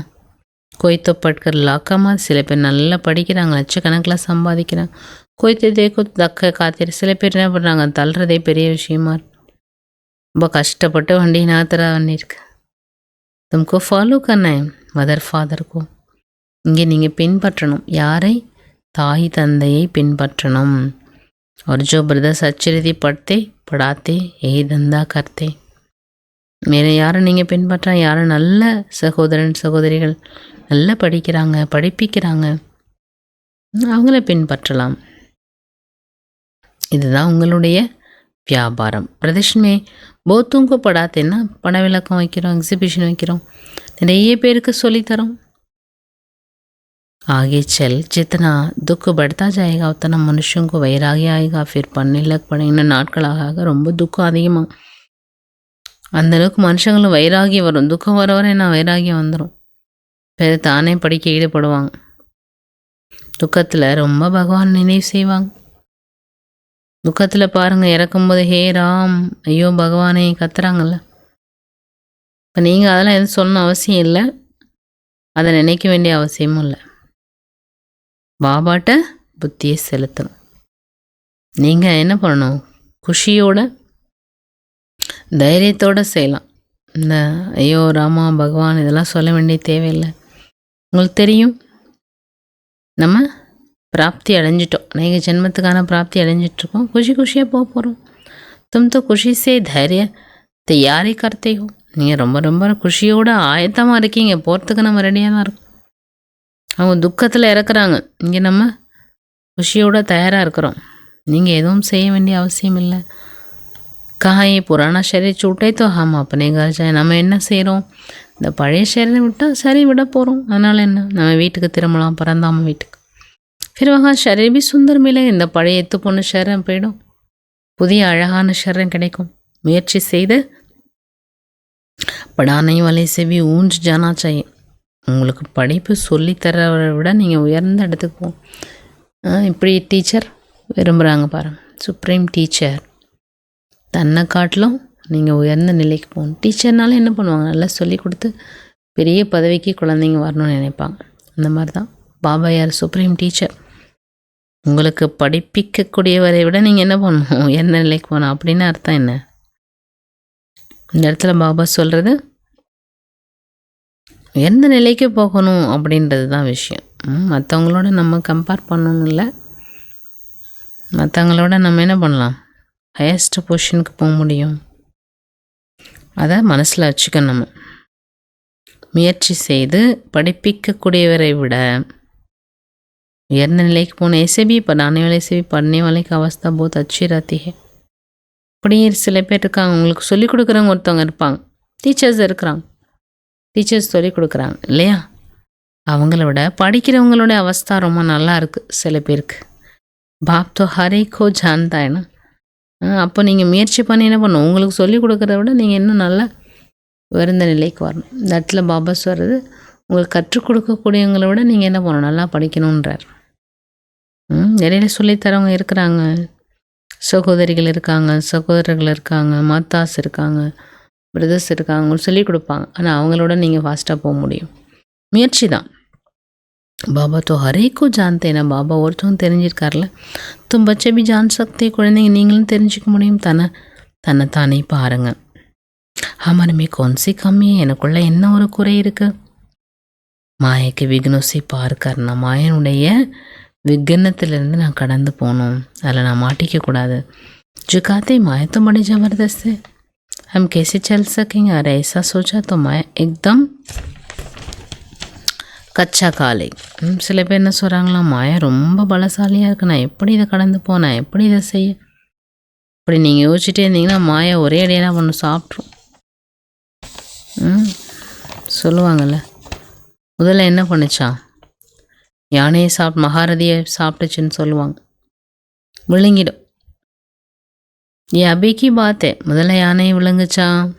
கோய்த்தோ பட்கர் லாக்காமா. சில பேர் நல்லா படிக்கிறாங்க, லட்சக்கணக்கில் சம்பாதிக்கிறாங்க. கோய்த்து தேக்கோ தக்க காத்திரு. சில பேர் என்ன பண்ணுறாங்க, தள்ளுறதே பெரிய விஷயமா இருக்கு. ரொம்ப கஷ்டப்பட்டு வண்டி நாத்திரா பண்ணியிருக்கு. तुमको ஃபாலோ करना है மதர் ஃபாதருக்கும். இங்கே நீங்கள் பின்பற்றணும். யாரை? தாய் தந்தையை பின்பற்றணும். और जो ब्रदर्स अच्छी रीति पढ़ते पढ़ाते यही धंधा करते. மேலே யாரை நீங்கள் பின்பற்ற? யாரும் நல்ல சகோதரன் சகோதரிகள் நல்லா படிக்கிறாங்க, படிப்பிக்கிறாங்க, அவங்கள பின்பற்றலாம். இதுதான் உங்களுடைய வியாபாரம். பிரதர்ஷனமே போத்துங்க படாத்தேன்னா பண விளக்கம் வைக்கிறோம், எக்ஸிபிஷன் வைக்கிறோம், நிறைய பேருக்கு சொல்லித்தரோம். आगे चल जितना दुख बढ़ता जाएगा उतना मनुष्यों को वैराग्य आएगा. फिर पढ़ने लग पड़े. இன்னும் நாட்களாக ரொம்ப துக்கம் அதிகமாக, அந்தளவுக்கு மனுஷங்களும் வைராகியம் வரும். துக்கம் வர வர என்ன வைராகியம் வந்துடும். பிறகு தானே படிக்க ஈடுபடுவாங்க. துக்கத்தில் ரொம்ப பகவான் நினைவு செய்வாங்க. துக்கத்தில் பாருங்கள், இறக்கும்போது ஹே ராம் ஐயோ பகவானே கத்துறாங்கல்ல. இப்போ நீங்கள் அதெல்லாம் எதுவும் சொல்லணும் அவசியம் இல்லை, அதை நினைக்க வேண்டிய அவசியமும் இல்லை. பாபாட்ட புத்தியை செலுத்தணும். நீங்கள் என்ன பண்ணணும்? குஷியோட தைரியத்தோடு செய்யலாம். இந்த ஐயோ ராமா பகவான் இதெல்லாம் சொல்ல வேண்டிய தேவையில்லை. உங்களுக்கு தெரியும், நம்ம பிராப்தி அடைஞ்சிட்டோம், அநேக ஜென்மத்துக்கான பிராப்தி அடைஞ்சிட்ருக்கோம். குஷியாக போக போகிறோம். தும் தோ குஷி சே தைரிய தயாரி கர்த்தே ஹோ. நீங்கள் ரொம்ப குஷியோட ஆயத்தமாக இருக்கீங்க, போகிறதுக்கு நம்ம ரெடியாக தான் இருக்கோம். அவங்க துக்கத்தில் இறக்குறாங்க, இங்கே நம்ம குஷியோட தயாராக இருக்கிறோம். நீங்கள் எதுவும் செய்ய வேண்டிய அவசியம் இல்லை. கஹாயே புராண சரீர் சூட்டை தோ ஹம் அப்பனே கர் ஜாய். நம்ம என்ன செய்கிறோம்? இந்த பழைய சரீரை விட்டால் சரி விட போகிறோம். அதனால் என்ன, நம்ம வீட்டுக்கு திரும்பலாம், பரந்தாம வீட்டுக்கு. फिर वहाँ शरीर भी सुंदर मिले. இந்த பழைய எத்து பொண்ணு ஷரம் போயிடும், புதிய அழகான ஷரம் கிடைக்கும். முயற்சி செய்து படானை வலை செவி ஊஞ்சு ஜானா चाहिए. உங்களுக்கு படிப்பு சொல்லித்தரவரை விட நீங்கள் உயர்ந்த இடத்துக்கு போகும். இப்படி டீச்சர் விரும்புகிறாங்க பாருங்கள், சுப்ரீம் டீச்சர். தன்னை காட்டிலும் நீங்கள் உயர்ந்த நிலைக்கு போகணும். டீச்சர்னால என்ன பண்ணுவாங்க? நல்லா சொல்லி கொடுத்து பெரிய பதவிக்கு குழந்தைங்க வரணும்னு நினைப்பாங்க. அந்த மாதிரி தான் பாபா யார்? Supreme teacher. உங்களுக்கு படிப்பிக்கக்கூடியவரை விட நீங்கள் என்ன பண்ணணும்? என்ன நிலைக்கு போகணும் அப்படின்னு அர்த்தம் என்ன? இந்த இடத்துல பாபா சொல்கிறது எந்த நிலைக்கு போகணும் அப்படின்றது தான் விஷயம். மற்றவங்களோட நம்ம கம்பேர் பண்ணணும் இல்லை, மற்றவங்களோட நம்ம என்ன பண்ணலாம்? ஹையஸ்ட் பொசிஷனுக்கு போக முடியும். அதை மனசில் வச்சுக்கணும். நம்ம முயற்சி செய்து படிப்பிக்கக்கூடியவரை விட உயர்ந்த நிலைக்கு போன ऐसे भी पढ़ाने वाले से भी पढ़ने वाले की अवस्था बहुत अच्छी रहती है. இப்படி சில பேர் இருக்காங்க, உங்களுக்கு சொல்லிக் கொடுக்குறவங்க ஒருத்தவங்க இருப்பாங்க, டீச்சர்ஸ் இருக்கிறாங்க, டீச்சர்ஸ் சொல்லிக் கொடுக்குறாங்க இல்லையா, அவங்கள விட படிக்கிறவங்களோட அவஸ்தா ரொம்ப நல்லா இருக்குது சில பேருக்கு. பாப் தோ ஹரேக்கோ ஜான்தாயினா. அப்போ நீங்கள் முயற்சி பண்ணி என்ன பண்ணணும், உங்களுக்கு சொல்லிக் கொடுக்குறத விட நீங்கள் இன்னும் நல்லா உயர்ந்த நிலைக்கு வரணும். இந்த இடத்துல பாபா சொல்கிறது, உங்களுக்கு கற்றுக் கொடுக்கக்கூடியவங்களை விட நீங்கள் என்ன பண்ணணும், நல்லா படிக்கணுன்றார். நிறைய சொல்லித்தரவங்க இருக்கிறாங்க, சகோதரிகள் இருக்காங்க, சகோதரர்கள் இருக்காங்க, மாத்தாஸ் இருக்காங்க, பிரதர்ஸ் இருக்காங்க, உங்களுக்கு சொல்லிக் கொடுப்பாங்க. ஆனால் அவங்களோட நீங்கள் ஃபாஸ்ட்டாக போக முடியும். முயற்சி தான். பாபா தோ ஹரேக்கும் ஜான்தேனா. பாபா ஒருத்தவங்க தெரிஞ்சிருக்கார்ல, தும் பச்சை பி ஜான் சக்தி, குழந்தைங்க நீங்களும் தெரிஞ்சிக்க முடியும். தன்னைத்தானே பாருங்க. ஹமாருமே கொன்சி கம்மி, எனக்குள்ள என்ன ஒரு குறை இருக்கு. மாயக்கு விக்னோசி பார்க்கறனா, மாயனுடைய விக்னத்திலிருந்து நான் கடந்து போகணும், அதில் நான் மாட்டிக்க கூடாது. ஜுகாते माया तो बड़ी ज़बरदस्त है, हम कैसे चल सकेंगे. अरे ऐसा सोचा तो माया एकदम கச்சா காலை. சில பேர் என்ன சொல்கிறாங்களாம், மாயா ரொம்ப பலசாலியாக இருக்கு, நான் எப்படி இதை கடந்து போனேன், எப்படி இதை செய்ய. இப்படி நீங்கள் யோசிச்சுட்டே இருந்தீங்கன்னா மாயா ஒரே அடையாக ஒன்று சாப்பிட்ரும். சொல்லுவாங்கள்ல, முதல்ல என்ன பண்ணுச்சான், யானையை மகாரதியை சாப்பிட்டுச்சுன்னு சொல்லுவாங்க, விழுங்கிடும். ஏன் அபிக்கு பார்த்தே, முதல்ல யானையை விழுங்குச்சான்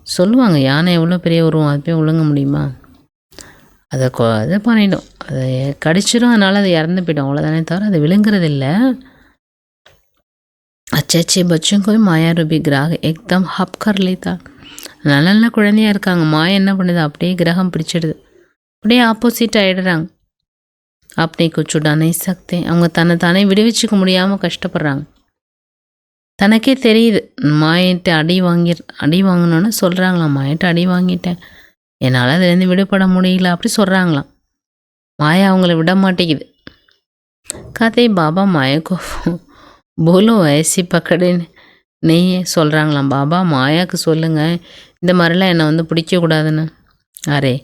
சொல்லுவாங்க. யானை எவ்வளோ பெரிய உருவம், அது போய் விழுங்க முடியுமா, அதை பண்ணிடும், அதை கடிச்சிடும், அதனால் அது இறந்து போய்டும், அவ்வளோதானே தவிர அதை விழுங்குறது இல்லை. அச்சே பச்சும் கோய் மாயா ரூபி கிராக எக்தம் ஹப் கர் லேத்தா. நல்ல நல்ல குழந்தையாக இருக்காங்க, மாயா என்ன பண்ணுது, அப்படியே கிரகம் பிடிச்சிடுது, அப்படியே ஆப்போசிட் ஆகிடுறாங்க. அப்படி குச்சுடானே சக்தி, அவங்க தன்னை விடுவிச்சுக்க முடியாமல் கஷ்டப்படுறாங்க. தனக்கே தெரியுது, மாயிட்ட அடி வாங்கினோன்னு சொல்கிறாங்களாம், மாயிட்ட அடி வாங்கிட்டேன், என்னால் அதுலேருந்து விடுபட முடியல, அப்படி சொல்கிறாங்களாம். மாயா அவங்கள விட மாட்டேங்குது. கதை பாபா மாயாக்கோ போலோ ஐசி பக்கடுன்னு நெய்யே சொல்கிறாங்களாம். பாபா மாயாவுக்கு சொல்லுங்கள், இந்த மாதிரிலாம் என்னை பிடிக்கக்கூடாதுன்னு. அரே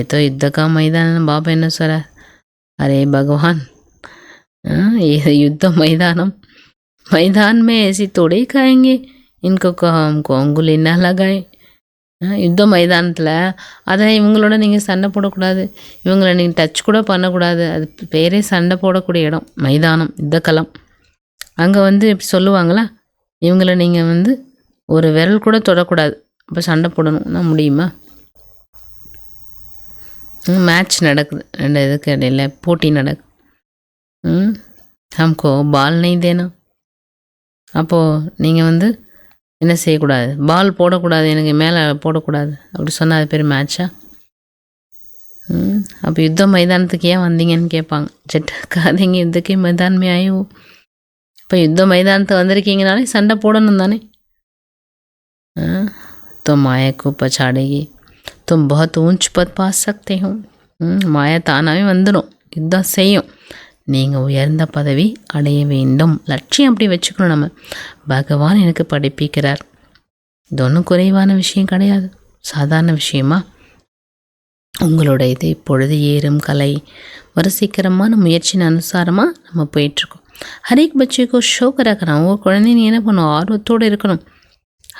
ஏதோ யுத்தக்கா மைதான. பாபா என்ன சொல்கிறார், அரே பகவான், ये युद्ध मैदान में ऐसी तोड़े ही खाएंगे, इनको हमको अंगुली ना लगाए. யுத்த மைதானத்தில் அதை இவங்களோட நீங்கள் சண்டை போடக்கூடாது, இவங்களை நீங்கள் டச் கூட பண்ணக்கூடாது. அது பேரே சண்டை போடக்கூடிய இடம், மைதானம், யுத்தக்களம். அங்கே இப்படி சொல்லுவாங்களா, இவங்களை நீங்கள் ஒரு விரல் கூட தொடக்கூடாது, அப்போ சண்டை போடணும்னா முடியுமா. மேட்ச் நடக்குது, ரெண்டு இதுக்கு இடையில போட்டி நடக்குது. ஹம்கோ பால் நெய் தேனா. அப்போது நீங்கள் என்ன செய்யக்கூடாது, பால் போடக்கூடாது, எனக்கு மேலே போடக்கூடாது, அப்படி சொன்னால் அது பேர் மேட்சா. அப்போ யுத்த மைதானத்துக்கு ஏன் வந்தீங்கன்னு கேட்பாங்க. ஜெட்டாக்காதீங்க யுத்தக்கே மைதானமே ஆயும். இப்போ யுத்த மைதானத்துக்கு வந்திருக்கீங்கனாலே சண்டை போடணும் தானே. तो माया को पछाड़ेगी, तुम बहुत ऊंच पद पा सकते हो. மாயா தானாகவே வந்துடும், யுத்தம் செய்யும், நீங்கள் உயர்ந்த பதவி அடைய வேண்டும். லட்சியம் அப்படி வச்சுக்கணும் நம்ம. பகவான் எனக்கு படிப்பிக்கிறார், இது ஒன்றும் குறைவான விஷயம் கிடையாது, சாதாரண விஷயமா. உங்களோட இது இப்பொழுது ஏறும் கலை வரிசைக்கரமான முயற்சியின் அனுசாரமாக நம்ம போயிட்டுருக்கோம். ஹரேக் பச்சைக்கோ ஷோக் ரக்கணும். ஒரு குழந்தை நீ என்ன பண்ணும், ஆர்வத்தோடு இருக்கணும்.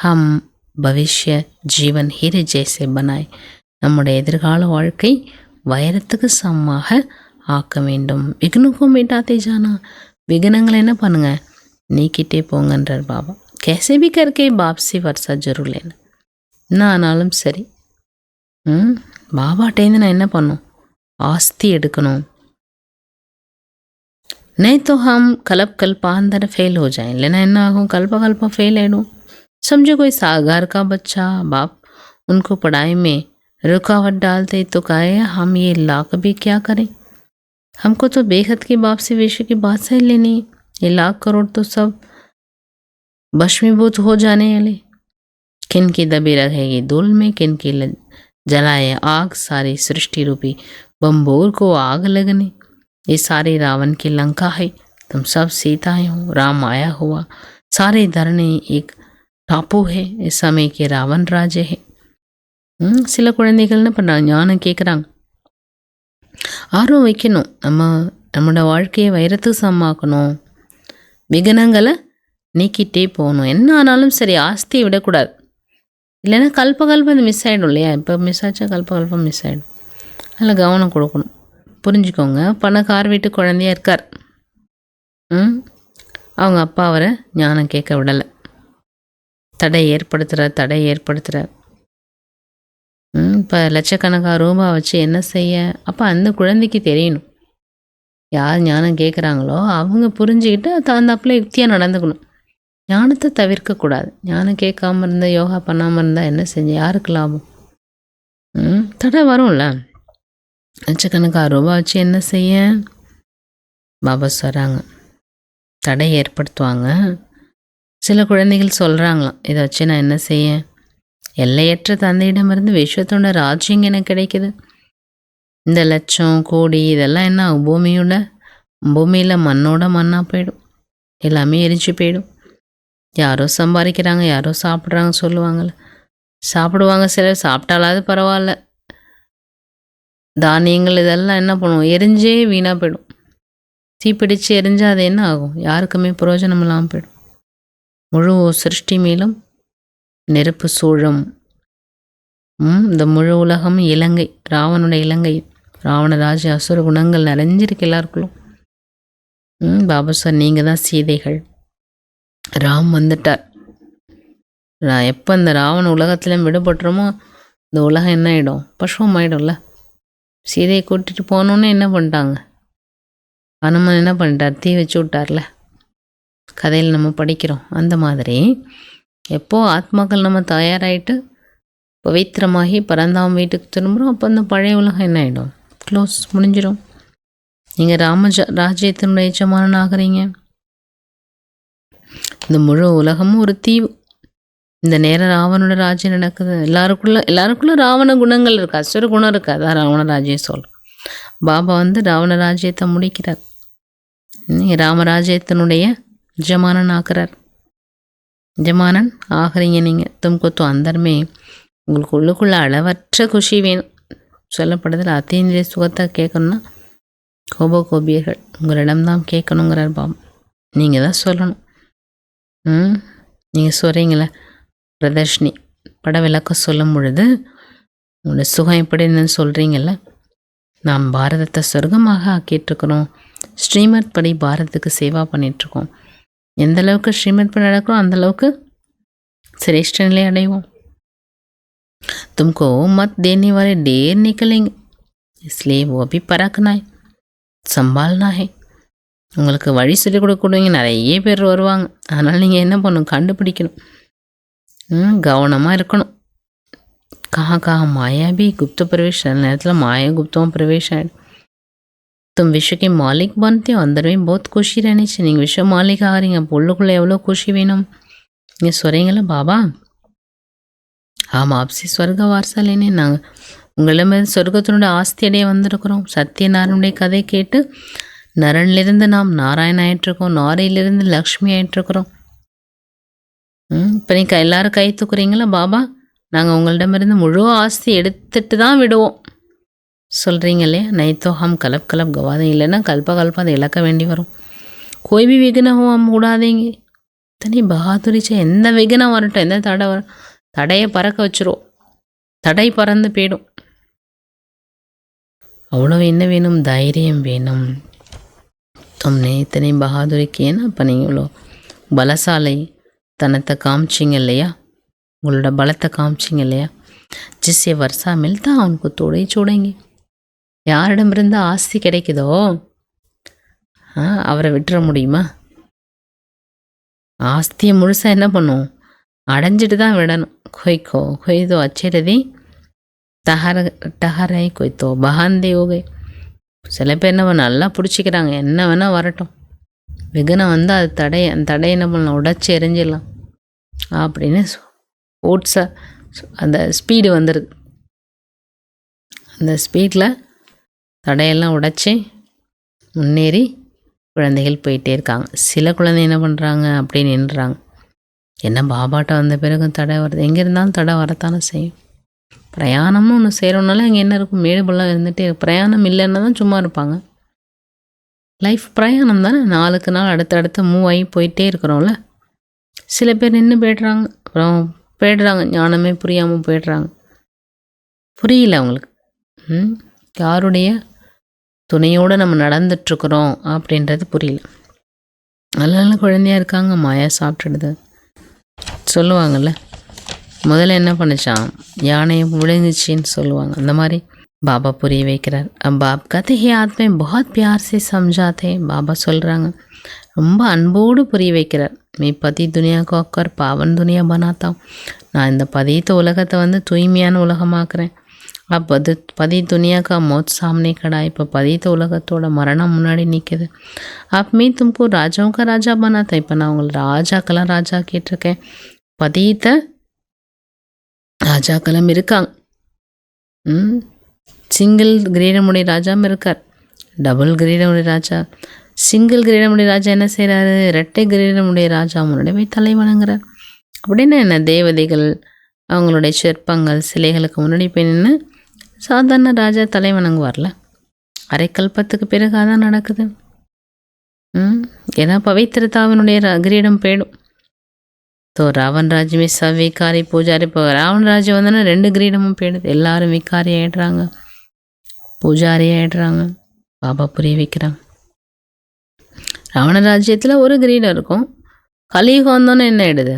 ஹம் பவிஷ்ய ஜீவன் ஹீரே ஜெய்சே பனாய். நம்முடைய எதிர்கால வாழ்க்கை வைரத்துக்கு சமமாக ஆக்க வேண்டும். விக்னுக்கும் மீட்டாத்தே ஜானா. விக்னங்களை என்ன பண்ணுங்க, நீக்கிட்டே போங்கன்றார் பாபா. कैसे भी करके बाप से वर्षा जरूर लेना. என்ன ஆனாலும் சரி, பாபாட்டேருந்து நான் என்ன பண்ணும், ஆஸ்தி எடுக்கணும். नहीं तो हम कल्पांतर फेल हो जाएं. लेना என்ன ஆகும், कल्पा फेल ஆகிடும். समझो कोई सागर का बच्चा, बाप उनको पढ़ाई में रुकावट डालते तो कहे हम ये लाख भी क्या करें. हमको तो बेहद के बाप से विश्व की बात सही लेनी है. ये लाख करोड़ तो सब भस्मीभूत हो जाने वाले. किन की दबी रहेगी धूल में, किन की जलाए आग. सारी सृष्टि रूपी बम्बोर को आग लगने. ये सारी रावण की लंका है, तुम सब सीताएं हो, राम आया हुआ. सारे धरने एक டாப்போ ஹே இஸ் समय के रावण राजे है. சில குழந்தைகள் என்ன பண்ணுறாங்க, ஞானம் கேட்குறாங்க, ஆர்வம் வைக்கணும், நம்மளோட வாழ்க்கையை வைரத்துக்கு சமமாக்கணும், விகனங்களை நீக்கிட்டே போகணும். என்ன ஆனாலும் சரி, ஆஸ்தியை விடக்கூடாது. இல்லைன்னா கல்பம் அது மிஸ் ஆகிடும் இல்லையா? இப்போ மிஸ் ஆச்சா கல்பம் மிஸ் ஆகிடும். அதில் கவனம் கொடுக்கணும். புரிஞ்சுக்கோங்க, பணக்கார வீட்டு குழந்தையா இருக்கார். அவங்க அப்பா அவரை ஞானம் கேட்க விடலை, தடை ஏற்படுத்துகிறார். இப்போ லட்சக்கணக்கான ரூபாய் வச்சு என்ன செய்ய? அப்போ அந்த குழந்தைக்கு தெரியணும், யார் ஞானம் கேட்குறாங்களோ அவங்க புரிஞ்சுக்கிட்டு தகுந்தாப்புல யுக்தியாக நடந்துக்கணும். ஞானத்தை தவிர்க்கக்கூடாது. ஞானம் கேட்காம இருந்தால், யோகா பண்ணாமல் இருந்தால் என்ன செஞ்சு யாருக்கு லாபம்? தடை வரும்ல. லட்சக்கணக்கான ரூபாய் வச்சு என்ன செய்ய? பாபா சொல்கிறாங்க, தடை ஏற்படுத்துவாங்க. சில குழந்தைகள் சொல்கிறாங்களாம், இதை வச்சு நான் என்ன செய்ய? எல்லையற்ற தந்தையிடமிருந்து விஸ்வத்தோட ராஜ்யம் எனக்கு கிடைக்குது. இந்த லட்சம் கோடி இதெல்லாம் என்ன பூமியில் மண்ணோட மண்ணாக போயிடும், எல்லாமே எரிஞ்சு போயிடும். யாரோ சம்பாதிக்கிறாங்க, யாரோ சாப்பிட்றாங்க சொல்லுவாங்கள்ல, சாப்பிடுவாங்க. சிலர் சாப்பிட்டாலாவது பரவாயில்ல. தானியங்கள் இதெல்லாம் என்ன பண்ணுவோம்? எரிஞ்சே வீணாக போயிடும். தீப்பிடிச்சு எரிஞ்சால் அது என்ன ஆகும்? யாருக்குமே பிரயோஜனம் இல்லாமல் போயிடும். முழு சிருஷ்டி மேலும் நெருப்பு சூழும். இந்த முழு உலகம் இலங்கை, ராவனுடைய இலங்கை. ராவணராஜ அசுர குணங்கள் நிறைஞ்சிருக்கு எல்லாருக்குள்ளும். பாபா சார், நீங்கள் தான் சீதைகள். ராம் வந்துட்டார். எப்போ இந்த ராவண உலகத்தில் விடுபட்டுறோமோ இந்த உலகம் என்ன ஆகிடும்? பசுவம் ஆகிடும்ல. சீதையை கூட்டிகிட்டு போனோன்னே என்ன பண்ணிட்டாங்க? அனுமன் என்ன பண்ணிட்டார்? தீ வச்சு விட்டார்ல. கதையில் நம்ம படிக்கிறோம். அந்த மாதிரி எப்போ ஆத்மாக்கள் நம்ம தயாராகிட்டு பவித்திரமாகி பரந்தாம வீட்டுக்கு திரும்புகிறோம், அப்போ அந்த பழைய உலகம் என்ன ஆகிடும்? க்ளோஸ், முடிஞ்சிடும். நீங்கள் ராஜ்யத்தினுடைய எஜமானன் ஆகிறீங்க. இந்த முழு உலகமும் ஒரு தீவு. இந்த நேரம் ராவனோட ராஜ்யம் நடக்குது. எல்லாருக்குள்ள ராவண குணங்கள் இருக்குது, அசுர குணம் இருக்குது. அதான் ராவண ராஜ்யம் சொல்கிறோம். பாபா ராவண ராஜ்யத்தை முடிக்கிறார். ராமராஜ்யத்தினுடைய எஜமானன் ஆக்குறார். எஜமானன் ஆகிறீங்க நீங்கள். தும்கொத்து அந்தர்மே உங்களுக்கு உள்ளுக்குள்ள அளவற்ற குஷி வேணும். சொல்லப்படுதில் அத்தீந்திரிய சுகத்தை கேட்கணும்னா கோபியர்கள் உங்களிடம்தான் கேட்கணுங்கிறார் பாபா. நீங்கள் தான் சொல்லணும். நீங்கள் சொல்கிறீங்களே பிரதர்ஷினி பட விளக்கம் சொல்லும் பொழுது உங்களோட சுகம் எப்படி இருந்ததுன்னு சொல்கிறீங்கள. நாம் பாரதத்தை சொர்க்கமாக ஆக்கிட்டுருக்குறோம். ஸ்ரீமத் படி பாரதத்துக்கு சேவா பண்ணிகிட்ருக்கோம். எந்த அளவுக்கு ஸ்ரீமத் படி நடக்கிறோம் அந்தளவுக்கு சிரேஷ்ட நிலை அடைவோம். तुमको मत देने वाले ढेर निकलेंगे, इसलिए वो भी परखना है, संभालना है. உங்களுக்கு வழி சொல்லிக் கொடுக்கக்கூடியவங்க நிறைய பேர் வருவாங்க. அதனால் நீங்கள் என்ன பண்ணணும்? கண்டுபிடிக்கணும். கவனமாக இருக்கணும். கஹா மாயா பி குப்த பிரவேஷ். அந்த நேரத்தில் மாயா குப்தமாக பிரவேஷ் ஆகிடும். तुम विश्व के मालिक बनते हो, अंदर में बहुत खुशी रहनी चाहिए. நீங்கள் விஸ்வ மாலிக் ஆகிறீங்க, பொள்ளுக்குள்ளே எவ்வளோ குஷி வேணும். நீங்கள் சொல்கிறீங்களா பாபா, ஆமாம் ஆப்சி ஸ்வர்க வாரசாலேனே, நாங்கள் உங்களிடமிருந்து சொர்க்கத்தினுடைய ஆஸ்தியடைய வந்திருக்கிறோம். சத்யநாராயணனுடைய கதை கேட்டு நரனிலிருந்து நாம் நாராயண ஆயிட்டிருக்கோம், நாரையிலிருந்து லக்ஷ்மி ஆயிட்டிருக்கிறோம். இப்போ நீங்கள் எல்லாரும் கை தூக்குறீங்களா பாபா, நாங்கள் உங்களிடமிருந்து முழு ஆஸ்தி எடுத்துட்டு தான் விடுவோம் சொல்கிறீங்க இல்லையா? நைத்தோ ஹம் கலப் கவாதே, இல்லைன்னா கல்பம் அதை இழக்க வேண்டி வரும். கோய் பி விக்னம் ஹம் கூடாதீங்க. தனி பகாதுரிச்சா எந்த விக்னம் வரட்டும், எந்த தடை வரும், தடையை பறக்க வச்சிரும். தடை பறந்து போயிடும். அவ்வளோ என்ன வேணும்? தைரியம் வேணும். தும்னே இத்தனை பகாதுரி கேனா, அப்போ நீங்கள் இவ்வளோ பலசாலை தனத்தை காமிச்சிங்க இல்லையா? உங்களோட பலத்தை காமிச்சிங்க இல்லையா? ஜிஸ்ஸே வருஷா மில்தா அவனுக்கு தோடை சூடைங்க. யாரிடமிருந்து ஆஸ்தி கிடைக்குதோ அவரை விட்டுற முடியுமா? ஆஸ்தியை முழுசாக என்ன பண்ணும்? அடைஞ்சிட்டு தான் விடணும். கொய்தோ அச்சிரதி டஹரை கொய்தோ பகாந்தே ஓகே. சில பேர் என்ன நல்லா பிடிச்சிக்கிறாங்க, என்ன வேணால் வரட்டும், விகனம் வந்தால் அது அந்த தடையை என்ன பண்ணலாம்? உடைச்சி எரிஞ்சிடலாம் அப்படின்னு ஓட்ஸாக அந்த ஸ்பீடு வந்துடுது. அந்த ஸ்பீடில் தடையெல்லாம் உடைச்சி முன்னேறி குழந்தைகள் போயிட்டே இருக்காங்க. சில குழந்தை என்ன பண்ணுறாங்க? அப்படி நின்றுறாங்க. என்ன பாபாட்ட வந்த பிறகு தடை வருது? எங்கே இருந்தாலும் தடை வரத்தானே செய்யும். பிரயாணம்னு ஒன்று செய்கிறோம்னால அங்கே என்ன இருக்கும்? மேடு பள்ளம் இருந்துகிட்டே பிரயாணம் இல்லைன்னா தான் சும்மா இருப்பாங்க. லைஃப் பிரயாணம் தானே, நாளுக்கு நாள் அடுத்தடுத்து மூவ் ஆகி போயிட்டே இருக்கிறோம்ல. சில பேர் நின்று போய்ட்றாங்க, அப்புறம் போய்ட்றாங்க, ஞானமே புரியாமல் போய்ட்றாங்க. புரியல அவங்களுக்கு. யாருடைய துணையோடு நம்ம நடந்துட்டுருக்குறோம் அப்படின்றது புரியல. நல்ல நல்ல குழந்தையாக இருக்காங்க, மாயா சாப்பிட்டுடுது சொல்லுவாங்கள்ல. முதல்ல என்ன பண்ணிச்சான்? யானையை விழுங்குச்சின்னு சொல்லுவாங்க. அந்த மாதிரி பாபா புரிய வைக்கிறார். பாப் கதை ஹே ஆத்மே பஹத் பியார் சே சம்ஜாத்தே. பாபா சொல்கிறாங்க, ரொம்ப அன்போடு புரிய வைக்கிறார். மே பதி துனியா கோக்கர் பாவன் துனியா பனாத்தா. நான் இந்த பதித்த உலகத்தை தூய்மையான உலகமாக்குறேன். அப்போ பதி துனியாக்கா மௌத் சாமனே கடா. இப்போ பதித்த உலகத்தோட மரணம் முன்னாடி நிற்குது. அப்பமே தும்கு ராஜாவுக்கா ராஜா பனாத்தா. இப்போ நான் உங்களை ராஜாக்கெல்லாம் ராஜா கேட்டிருக்கேன். பதித்த ராஜாக்களும் இருக்காங்க. சிங்கிள் கிரீடமுடைய ராஜாவும் இருக்கார், டபுள் கிரீடமுடைய ராஜா. சிங்கிள் கிரீடமுடைய ராஜா என்ன செய்கிறாரு? இரட்டை கிரீடமுடைய ராஜா முன்னாடி போய் தலை வணங்குறார். அப்படின்னா என்ன? தேவதைகள் அவங்களுடைய சிற்பங்கள் சிலைகளுக்கு முன்னாடி போய் நின்று சாதாரண ராஜா தலை வணங்குவார்ல. அரைக்கல்பத்துக்கு பிறகு அதான் நடக்குது. ஏன்னா பவித்திரதாவினுடைய கிரீடம் போயிடும். ஸோ ராவன் ராஜ்யமே விகாரி பூஜாரி. இப்போ ராவன் ராஜ்யம் வந்தோன்னா 2 கிரீடமும் போயிடுது. எல்லாரும் விகாரி ஆகிடுறாங்க, பூஜாரி ஆகிடுறாங்க. பாபா புரிய வைக்கிறாங்க. ராவண ராஜ்யத்தில் ஒரு கிரீடம் இருக்கும். கலியுகம் வந்தோன்னே என்ன ஆகிடுது?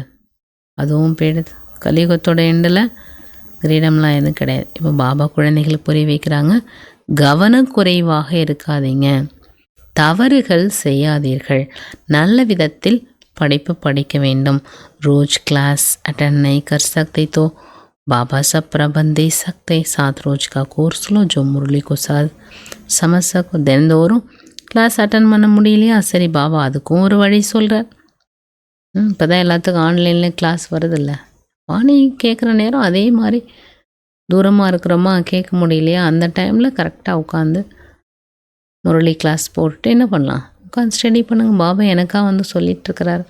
அதுவும் போயிடுது. கலியுகத்தோட எண்டில் கிரீடம்லாம் எதுவும் கிடையாது. இப்போ பாபா குழந்தைகளுக்கு புரிய வைக்கிறாங்க, கவனக்குறைவாக இருக்காதீங்க, தவறுகள் செய்யாதீர்கள், நல்ல விதத்தில் படிப்பு படிக்க வேண்டும். रोज क्लास अटेंड नहीं कर सकते तो बाबा सब प्रबंध दे सकते। 7 रोज का कोर्स लो जो मुरली को साथ समझ सको। தினந்தோறும் கிளாஸ் அட்டன் பண்ண முடியலையா? சரி, பாபா அதுக்கும் ஒரு வழி சொல்கிறார். இப்போ தான் எல்லாத்துக்கும் ஆன்லைனில் கிளாஸ் வருதில்ல. வாணி கேட்குற நேரம் அதே மாதிரி தூரமாக இருக்கிறோமா, கேட்க முடியலையா, அந்த டைமில் கரெக்டாக உட்காந்து முரளி கிளாஸ் போட்டுட்டு என்ன பண்ணலாம்? உட்காந்து ஸ்டடி பண்ணுங்கள். பாபா எனக்காக சொல்லிகிட்ருக்கிறார்.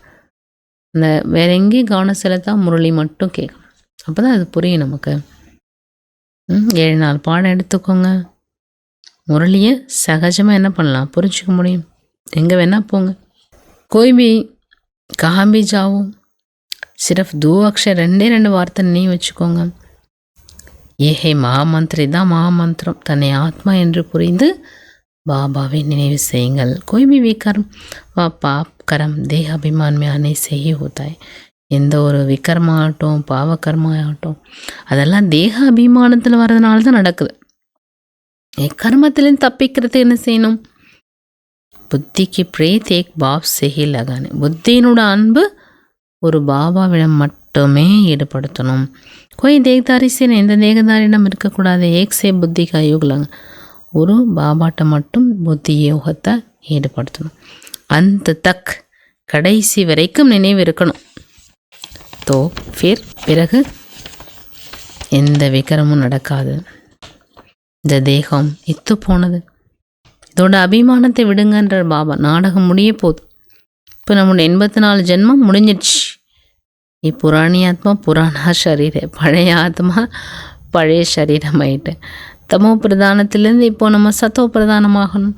அந்த வேற எங்கேயும் கவனம் செலுத்தா முரளி மட்டும் கேட்கணும். அப்போ தான் அது புரியும் நமக்கு. 7 நாள் பாடம் எடுத்துக்கோங்க. முரளியை சகஜமாக என்ன பண்ணலாம்? புரிஞ்சிக்க முடியும். எங்கே வேணால் போங்க. கோய் பி கஹா பி ஜாவோ, சிரஃப் 2 அக்ஷர் 2 வார்த்தை நீ வச்சுக்கோங்க. ஏஹே மகாமந்திரி தான் மகாமந்திரம். தன்னை ஆத்மா என்று புரிந்து பாபாவை நினைவு செய்யுங்கள். कोई भी विकर्म व पाप कर्म देह अभिमान में आने से ही होता है. எந்த ஒரு விக்கர்மாகட்டும் பாவக்கர்மாகட்டும் அதெல்லாம் தேக அபிமானத்தில் வர்றதுனால தான் நடக்குது. கர்மத்திலேருந்து தப்பிக்கிறதுக்கு என்ன செய்யணும்? புத்திக்கு பிரேத் ஏக் பாப் செஹி லகானே. புத்தியினோட அன்பு ஒரு பாபாவிடம் மட்டுமே ஈடுபடுத்தணும். கோய் தேகதாரி சே எந்த தேகதாரியிடம் இருக்கக்கூடாது. ஏக் சே புத்தி கா யுக்லங்க. ஒரு பாபாட்ட மட்டும் புத்தி யோகத்தை ஈடுபடுத்தணும். அந்த தக் கடைசி வரைக்கும் நினைவு இருக்கணும். தோ ஃபிர் பிறகு எந்த விகரமும் நடக்காது. இந்த தேகம் இத்து போனது, இதோட அபிமானத்தை விடுங்கன்ற பாபா. நாடகம் முடிய போகுது. இப்போ நம்மளோட 84 ஜென்மம் முடிஞ்சிடுச்சு. புராணி ஆத்மா புராணா ஷரீர, பழைய ஆத்மா பழைய சரீரம் ஆயிட்டு. தமோ பிரதானத்திலேருந்து இப்போ நம்ம சத்தோ பிரதானமாகணும்.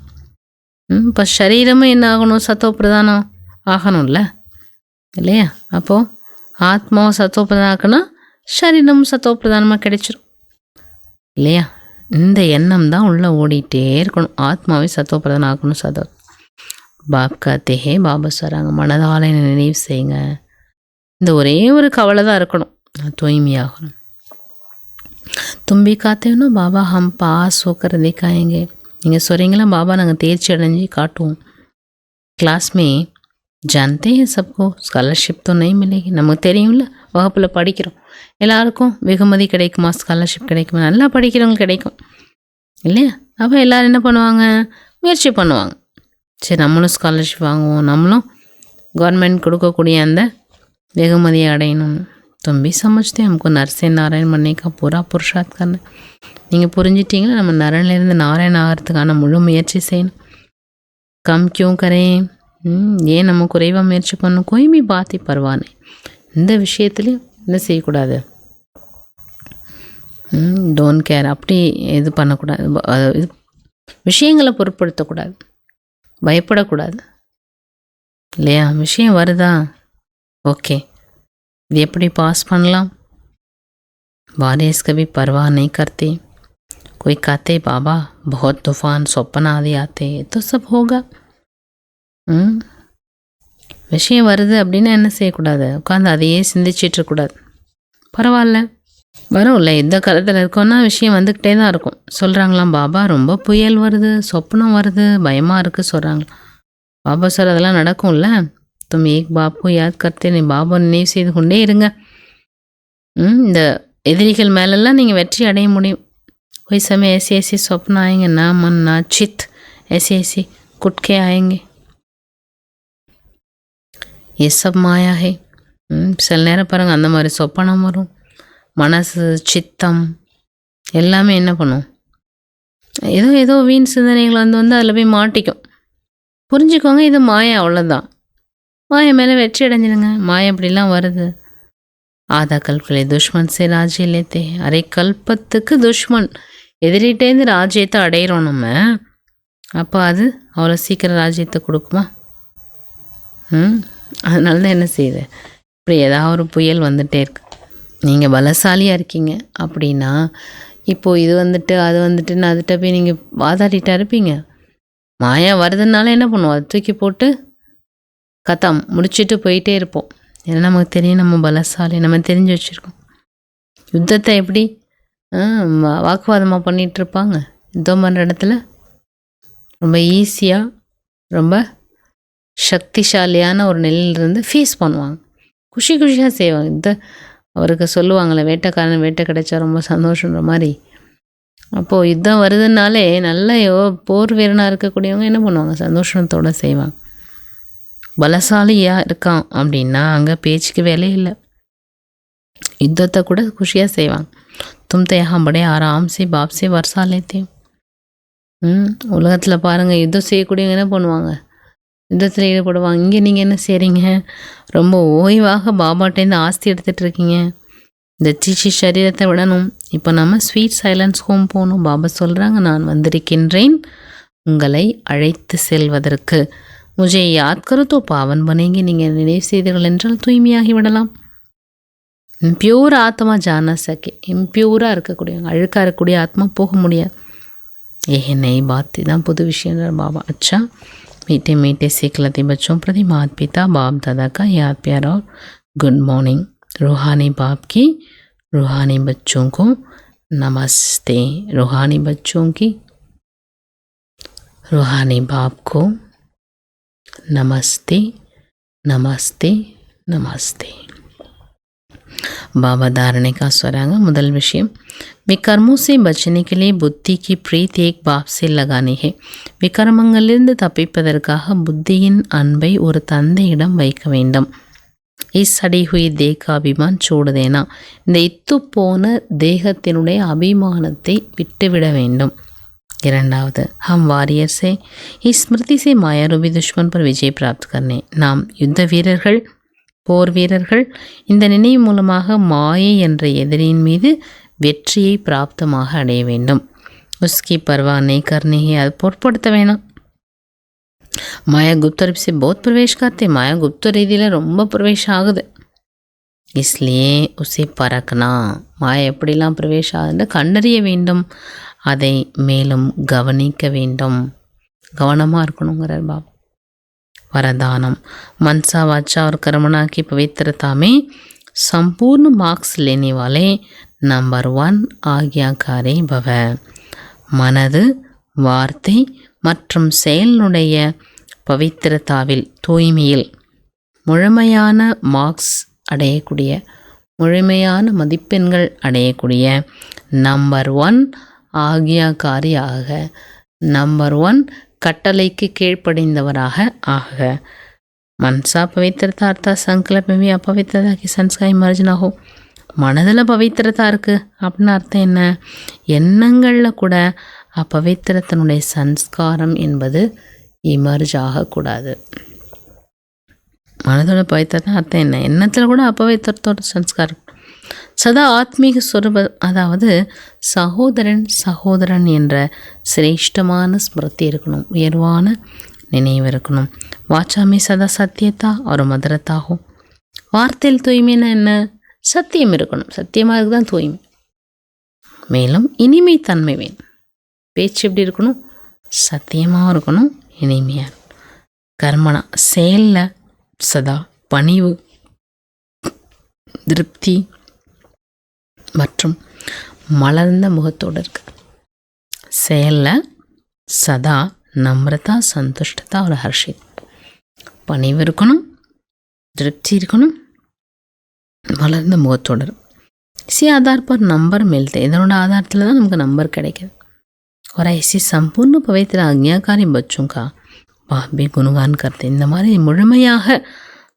இப்போ சரீரமும் என்ன ஆகணும்? சத்தோ பிரதானம் ஆகணும்ல, இல்லையா? அப்போது ஆத்மாவும் சத்தோ பிரதானம் ஆக்கணும்னா சரீரமும் சத்தோ பிரதானமாக கிடைச்சிரும், இல்லையா? இந்த எண்ணம் தான் உள்ளே ஓடிட்டே இருக்கணும். ஆத்மாவை சத்தோ பிரதானம் ஆக்கணும். சதோ பாப் காத்தேஹே. பாபா சொல்கிறாங்க, மனதால் நினைவு செய்யுங்க. இந்த ஒரே ஒரு கவலை தான் இருக்கணும், தூய்மையாகணும். तुम भी कहते हो ना बाबा हम पास होकर दिखाएंगे. நீங்கள் சொல்கிறீங்களா பாபா நாங்கள் தேர்ச்சி அடைஞ்சு காட்டுவோம். கிளாஸ் மே जानते हैं सबको स्कॉलरशिप तो नहीं मिलेगी. நமக்கு தெரியும்ல, வகுப்பில் படிக்கிறோம், எல்லாருக்கும் வெகுமதி கிடைக்குமா, ஸ்காலர்ஷிப் கிடைக்குமா? நல்லா படிக்கிறவங்களுக்கு கிடைக்கும், இல்லையா? அப்போ எல்லோரும் என்ன பண்ணுவாங்க? முயற்சி பண்ணுவாங்க. சரி, நம்மளும் ஸ்காலர்ஷிப் வாங்குவோம், நம்மளும் கவர்மெண்ட் கொடுக்கக்கூடிய அந்த வெகுமதியை அடையணும்னு. तुम भी समझते हमको नर से नारायण बनने का पूरा पुरुषार्थ करना. நீங்கள் புரிஞ்சிட்டிங்களா? நம்ம நரன்லேருந்து நாராயண ஆகிறதுக்கான முழு முயற்சி செய்யணும். கம் கியூ கரேன், ஏன் நம்ம குறைவாக முயற்சி பண்ணணும்? கோய் भी बात ही परवाह नहीं. இந்த விஷயத்துலையும் என்ன செய்யக்கூடாது, டோன்ட் கேர், அப்படி இது பண்ணக்கூடாது. இது விஷயங்களை பொருட்படுத்தக்கூடாது, பயப்படக்கூடாது இல்லையா? விஷயம் வருதா, ஓகே, இது எப்படி பாஸ் பண்ணலாம். बारिश कभी परवाह नहीं करते, कोई कहते बाबा बहुत तूफान स्वप्न आदि आते, तो सब होगा. விஷயம் வருது அப்படின்னா என்ன செய்யக்கூடாது, உட்காந்து அதையே சிந்திச்சிட்ருக்கூடாது. பரவாயில்ல, வரும்ல, எந்த காலத்தில் இருக்கோன்னா விஷயம் வந்துக்கிட்டே தான் இருக்கும். சொல்கிறாங்களாம், பாபா ரொம்ப புயல் வருது, சொப்னம் வருது, பயமாக இருக்குது சொல்கிறாங்களாம். பாபா சார் அதெல்லாம் நடக்கும்ல, தும் ஏக் பாப்பு யாத் கர்த்தே, நீ பாபா நினைவு செய்து கொண்டே இருங்க. இந்த எதிரிகள் மேலெல்லாம் நீங்கள் வெற்றி அடைய முடியும். कोई समय ऐसे ऐसे स्वप्न आएंगे, ना मन ना चित, ऐसे ऐसे कुटके आएंगे, ये सब माया है. சில நேரம் பாருங்கள், அந்த மாதிரி சொப்பனம் வரும். மனசு சித்தம் எல்லாமே என்ன பண்ணும், ஏதோ வீண் சிந்தனைகள் வந்து அதில் போய் மாட்டிக்கும். புரிஞ்சுக்கோங்க, இது மாயா, அவ்வளோதான். மாயா மேலே வெற்றி அடைஞ்சிடுங்க. மாயா அப்படிலாம் வருது. ஆதா கல்பலே துஷ்மன் சே ராஜ்ய லேத்தே, அரை கல்பத்துக்கு துஷ்மன், எதிரிட்டேருந்து ராஜ்யத்தை அடையிறோம் நம்ம. அப்போ அது அவ்வளோ சீக்கிரம் ராஜ்யத்தை கொடுக்குமா? அதனால தான் என்ன செய்யுது, இப்படி ஏதாவது ஒரு புயல் வந்துகிட்டே இருக்கு. நீங்கள் பலசாலியாக இருக்கீங்க அப்படின்னா, இப்போது இது வந்துட்டு அது வந்துட்டுன்னு அதுகிட்ட போய் நீங்கள் வாதாடிட்டா இருப்பீங்க. மாயா வருதுனால என்ன பண்ணுவோம், அதை தூக்கி போட்டு கத்தாம் முடிச்சுட்டு போயிட்டே இருப்போம். ஏன்னா நமக்கு தெரியும் நம்ம பலசாலி, நம்ம தெரிஞ்சு வச்சுருக்கோம். யுத்தத்தை எப்படி வாக்குவாதமாக பண்ணிகிட்ருப்பாங்க. யுத்தம் பண்ணுற இடத்துல ரொம்ப ஈஸியாக, ரொம்ப சக்திசாலியான ஒரு நிலையிலிருந்து ஃபேஸ் பண்ணுவாங்க, குஷியாக செய்வாங்க. அவருக்கு சொல்லுவாங்களே, வேட்டைக்காரன் வேட்டை கிடைச்சா ரொம்ப சந்தோஷன்ற மாதிரி. அப்போது யுத்தம் வருதுனாலே நல்ல போர் வீரனாக இருக்கக்கூடியவங்க என்ன பண்ணுவாங்க, சந்தோஷத்தோடு செய்வாங்க. பலசாலியாக இருக்கான் அப்படின்னா அங்கே பேச்சுக்கு வேலை இல்லை, யுத்தத்தை கூட குஷியாக செய்வாங்க. தும் தேகாம்படே ஆராம்சே பாப்சே வர்சாலேத்தே. உலகத்தில் பாருங்கள், யுத்தம் செய்யக்கூடியவங்க என்ன பண்ணுவாங்க, யுத்தத்தில் ஈடுபடுவாங்க. இங்கே நீங்கள் என்ன செய்கிறீங்க, ரொம்ப ஓய்வாக பாபாட்டேருந்து ஆஸ்தி எடுத்துகிட்டு இருக்கீங்க. இந்த சீச்சி சரீரத்தை விடணும். இப்போ நம்ம ஸ்வீட் சைலன்ஸ் ஹோம் போகணும். பாபா சொல்கிறாங்க, நான் வந்திருக்கின்றேன் உங்களை அழைத்து செல்வதற்கு. முஜே யாத் கரு தோ பாவன் பனேங்க, நீங்கள் நினைவு செய்தீர்கள் என்றால் தூய்மையாகி விடலாம். இம்பியூர் ஆத்மா ஜான சக்கே, இம்பியூராக இருக்கக்கூடியவங்க, அழுக்காக இருக்கக்கூடிய ஆத்மா போக முடியாது. ஏ நெய் பாத், தான் புது விஷயம் பாபா. अच्छा मीठे मीठे सीख लेते बच्चों प्रति माता पिता बाप दादा का याद प्यार और गुड मॉर्निंग. रूहानी बाप की रूहानी बच्चों को नमस्ते. रूहानी बच्चों की रूहानी बाप को नमस्ते नमस्ते नमस्ते. बाबा धारणे का स्वरांग. முதல் விஷயம், விகர்மோं से बचने के लिए बुद्धि की प्रीत एक बाप से लगानी है. விகர்மங்களிலிருந்து தப்பிப்பதற்காக புத்தியின் அன்பை ஒரு தந்தையிடம் வைக்க வேண்டும். இஸ் சடி ஹுய் தேக அபிமான் சோடுதேனா, இந்த இத்து போன தேகத்தினுடைய அபிமானத்தை விட்டுவிட வேண்டும். இரண்டாவது, ஹம் வாரியர் சே இஸ் ஸ்மிருதி சே மாயாரூபி துஷ்மன் பர் விஜய் பிராப்த் கர்னே, நாம் யுத்த வீரர்கள், போர் வீரர்கள். இந்த நினைவு மூலமாக மாயை என்ற எதிரியின் மீது வெற்றியை பிராப்தமாக அடைய வேண்டும். உஸ்கி பர்வா நை கர்னே, அது பொருட்படுத்த வேணாம். மாயா குப்த ரூப் சே बहुत प्रवेश करते, மாயா குப்த ரீதியில் ரொம்ப பிரவேசம் ஆகுது. இஸ்லியே உசே பறக்கனா, மாயா எப்படிலாம் பிரவேசம் ஆகுதுன்னு கண்டறிய வேண்டும், அதை மேலும் கவனிக்க வேண்டும், கவனமாக இருக்கணுங்கிறார் பாபா. वरदानम, मनसा वाचा और कर्मणा की पवित्रता में संपूर्ण मार्क्स लेने वाले नंबर 1 ஆக்ஞாகாரி பவ. மனது, வார்த்தை மற்றும் செயலுடைய பவித்திரதாவில், தூய்மையில் முழுமையான மார்க்ஸ் அடையக்கூடிய, முழுமையான மதிப்பெண்கள் அடையக்கூடிய நம்பர் 1 ஆக்ஞாகாரியாக, நம்பர் 1 கட்டளைக்கு கீழ்ப்படிந்தவராக ஆக. मनसा पवित्रता अर्थात संकल्प में भी अपवित्रता की संस्कार मर्ज ना हो. மனதில் பவித்திரதா இருக்குது அப்படின்னு அர்த்தம் என்ன, எண்ணங்களில் கூட அப்பவித்திரத்தினுடைய சன்ஸ்காரம் என்பது இமர்ஜ் ஆகக்கூடாது. மனதோட பவித்திரத்தை அர்த்தம் என்ன? எண்ணத்தில் கூட அப்பவித்திரத்தோட சன்ஸ்காரம். சதா ஆத்மீக ஸ்வரூப, அதாவது சகோதரன் என்ற சிரேஷ்டமான ஸ்மிருதி இருக்கணும், உயர்வான நினைவு இருக்கணும். வாச்சாமே சதா சத்தியத்தா ஒரு மதுரத்தாகும். வார்த்தையில் தூய்மைன்னா என்ன? சத்தியம் இருக்கணும், சத்தியமாக இருக்கு தான் தூய்மை. மேலும் இனிமை தன்மை வேணும். பேச்சு எப்படி இருக்கணும்? சத்தியமாகவும் இருக்கணும், இனிமையாக. கர்மனா செயலில் சதா பணிவு, திருப்தி மற்றும் மலர்ந்த முகத்தோடு இருக்கு. செயலில் சதா நம்ரதா, சந்துஷ்டதா ஒரு ஹர்ஷித். பணிவு இருக்கணும், திருப்தி இருக்கணும், மலர்ந்த முகத்தோடு இருக்கும். इसी आधार पर नंबर मिलते हैं. இதனோட ஆதாரத்தில் தான் நமக்கு நம்பர் கிடைக்கிது. और ऐसी संपूर्ण पवित्र आज्ञाकारी बच्चों का बाप भी गुणगान करते. இந்த மாதிரி முழுமையாக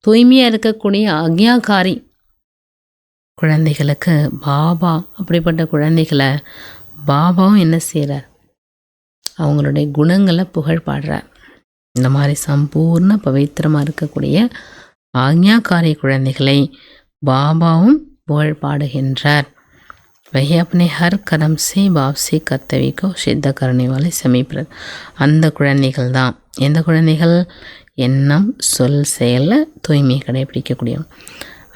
தூய்மையாக இருக்கக்கூடிய ஆக்ஞாகாரி குழந்தைகளுக்கு பாபா, அப்படிப்பட்ட குழந்தைகளை பாபாவும் என்ன செய்கிறார்? அவங்களுடைய குணங்களை புகழ் பாடுறார். இந்த மாதிரி சம்பூர்ண பவித்திரமாக இருக்கக்கூடிய ஆக்ஞாகாரி குழந்தைகளை பாபாவும் புகழ் பாடுகின்றார். वही अपने हर कदम से बाप से कर्तव्य को सिद्ध करने वाले समीप. அந்த குழந்தைகள் தான். எந்த குழந்தைகள்? எண்ணம் சொல் செயலில் தூய்மையை கடைபிடிக்கக்கூடியவங்க.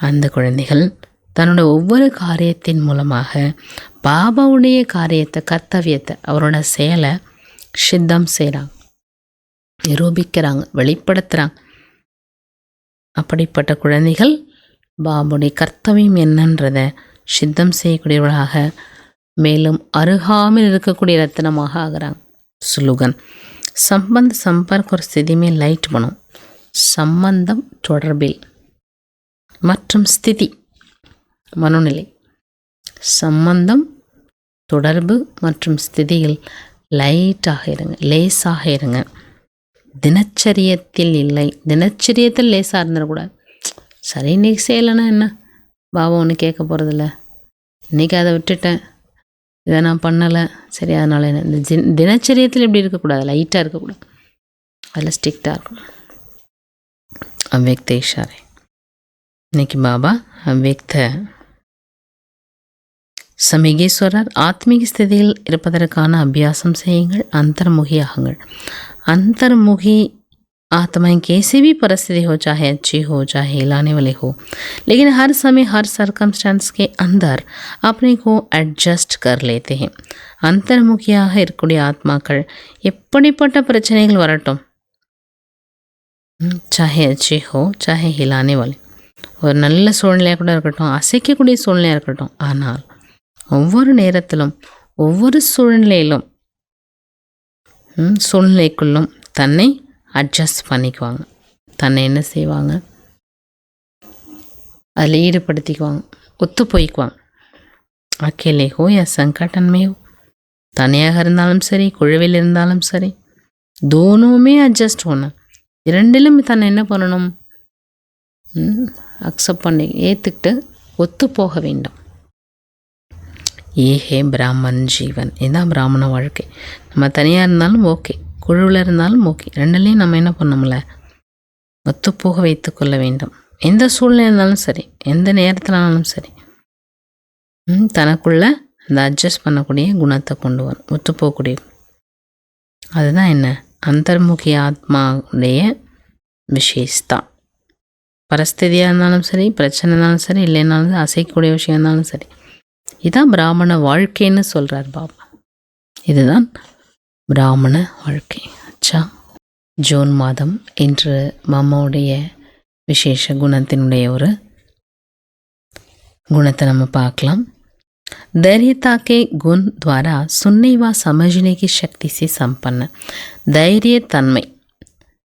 அந்த குழந்தைகள் தன்னோட ஒவ்வொரு காரியத்தின் மூலமாக பாபாவுடைய காரியத்தை, கர்த்தவியத்தை, அவரோட செயலை சித்தம் செய்கிறாங்க, நிரூபிக்கிறாங்க, வெளிப்படுத்துகிறாங்க. அப்படிப்பட்ட குழந்தைகள் பாபாவுடைய கர்த்தவியம் என்னன்றதை சித்தம் செய்யக்கூடியவர்களாக, மேலும் அருகாமல் இருக்கக்கூடிய ரத்தினமாக ஆகிறாங்க. ஸ்லோகன் சம்பந்த சம்பர்க் ஒரு ஸ்திதிமே லைட் பண்ணும். சம்பந்தம் தொடர்பில் மற்றும் ஸ்திதி மனோநிலை. சம்பந்தம், தொடர்பு மற்றும் ஸ்திதியில் லைட்டாக இருங்க, லேசாக இருங்க. தினச்சரியத்தில் இல்லை. தினச்சரியத்தில் லேசாக இருந்துடக்கூடாது. சரி, இன்றைக்கி செய்யலைன்னா என்ன, பாபா ஒன்று கேட்க போகிறதில்ல, இன்றைக்கி அதை விட்டுட்டேன், இதை நான் பண்ணலை, சரி அதனால் என்ன. இந்த தினச்சரியத்தில் எப்படி இருக்கக்கூடாது, லைட்டாக இருக்கக்கூடாது, அதில் ஸ்ட்ரிக்டாக இருக்கணும். அவ்வியக்த இஷாரை. இன்னைக்கு பாபா அவ்வியக்த சமிகேஸ்வரர் ஆத்மீக ஸ்திதியில் இருப்பதற்கான அபியாசம் செய்யுங்கள், அந்தர்முகியாகுங்கள். अंतर्मुखी आत्माएं कैसे भी परिस्थिति हो, चाहे अच्छी हो चाहे हिलाने वाली हो, लेकिन हर समय हर सर्कमस्टेंस के अंदर अपने को एडजस्ट कर लेते हैं. अंतर्मुखिயாக இருக்கக்கூடிய ஆத்மாக்கள் எப்படிப்பட்ட பிரச்சனைகள் வரட்டும், चाहे अच्छी हो चाहे हिलाने वाली, ஒரு நல்ல சூழ்நிலையாக கூட இருக்கட்டும், அசைக்கக்கூடிய சூழ்நிலையாக இருக்கட்டும், ஆனால் ஒவ்வொரு நேரத்திலும் ஒவ்வொரு சூழ்நிலையிலும் சூழ்நிலைக்குள்ளும் தன்னை அட்ஜஸ்ட் பண்ணிக்குவாங்க. தன்னை என்ன செய்வாங்க? அதில் ஈடுபடுத்திக்குவாங்க, ஒத்து போய்க்குவாங்க. அக்கேலே ஹோ யா சங்கடன்மே ஹோ, தனியாக இருந்தாலும் சரி குழுவில் இருந்தாலும் சரி, தோனுமே அட்ஜஸ்ட் होना. இரண்டிலும் தன்னை என்ன பண்ணணும்? அக்செப்ட் பண்ணி ஏற்றுக்கிட்டு ஒத்து போக வேண்டும். ஏஹே பிராமன் ஜீவன், இதுதான் பிராமண வாழ்க்கை. நம்ம தனியாக இருந்தாலும் ஓகே, குழுவில் இருந்தாலும் ஓகே, ரெண்டுலேயும் நம்ம என்ன பண்ணோம்ல, ஒத்துப்போக வைத்து கொள்ள வேண்டும். எந்த சூழ்நிலை இருந்தாலும் சரி, எந்த நேரத்திலானாலும் சரி, தனக்குள்ள அந்த அட்ஜஸ்ட் பண்ணக்கூடிய குணத்தை கொண்டு வரும், ஒத்துப்போகக்கூடிய. அதுதான் என்ன, அந்தர்முகி ஆத்மாவுடைய விசேஷத்தா. பரிஸ்திதியாக இருந்தாலும் சரி, பிரச்சனை இருந்தாலும் சரி, இல்லைன்னாலும் அசைக்கக்கூடிய விஷயம் இருந்தாலும் சரி, இதுதான் பிராமண வாழ்க்கைன்னு சொல்கிறார் பாபா. இதுதான் பிராமண வாழ்க்கை. அச்சா, ஜூன் மாதம் இன்று மாமாவுடைய விசேஷ குணத்தினுடைய ஒரு குணத்தை நம்ம பார்க்கலாம். தைரியता के गुण द्वारा सुनने व समझने की शक्ति से संपन्न. தைரியத்தன்மை,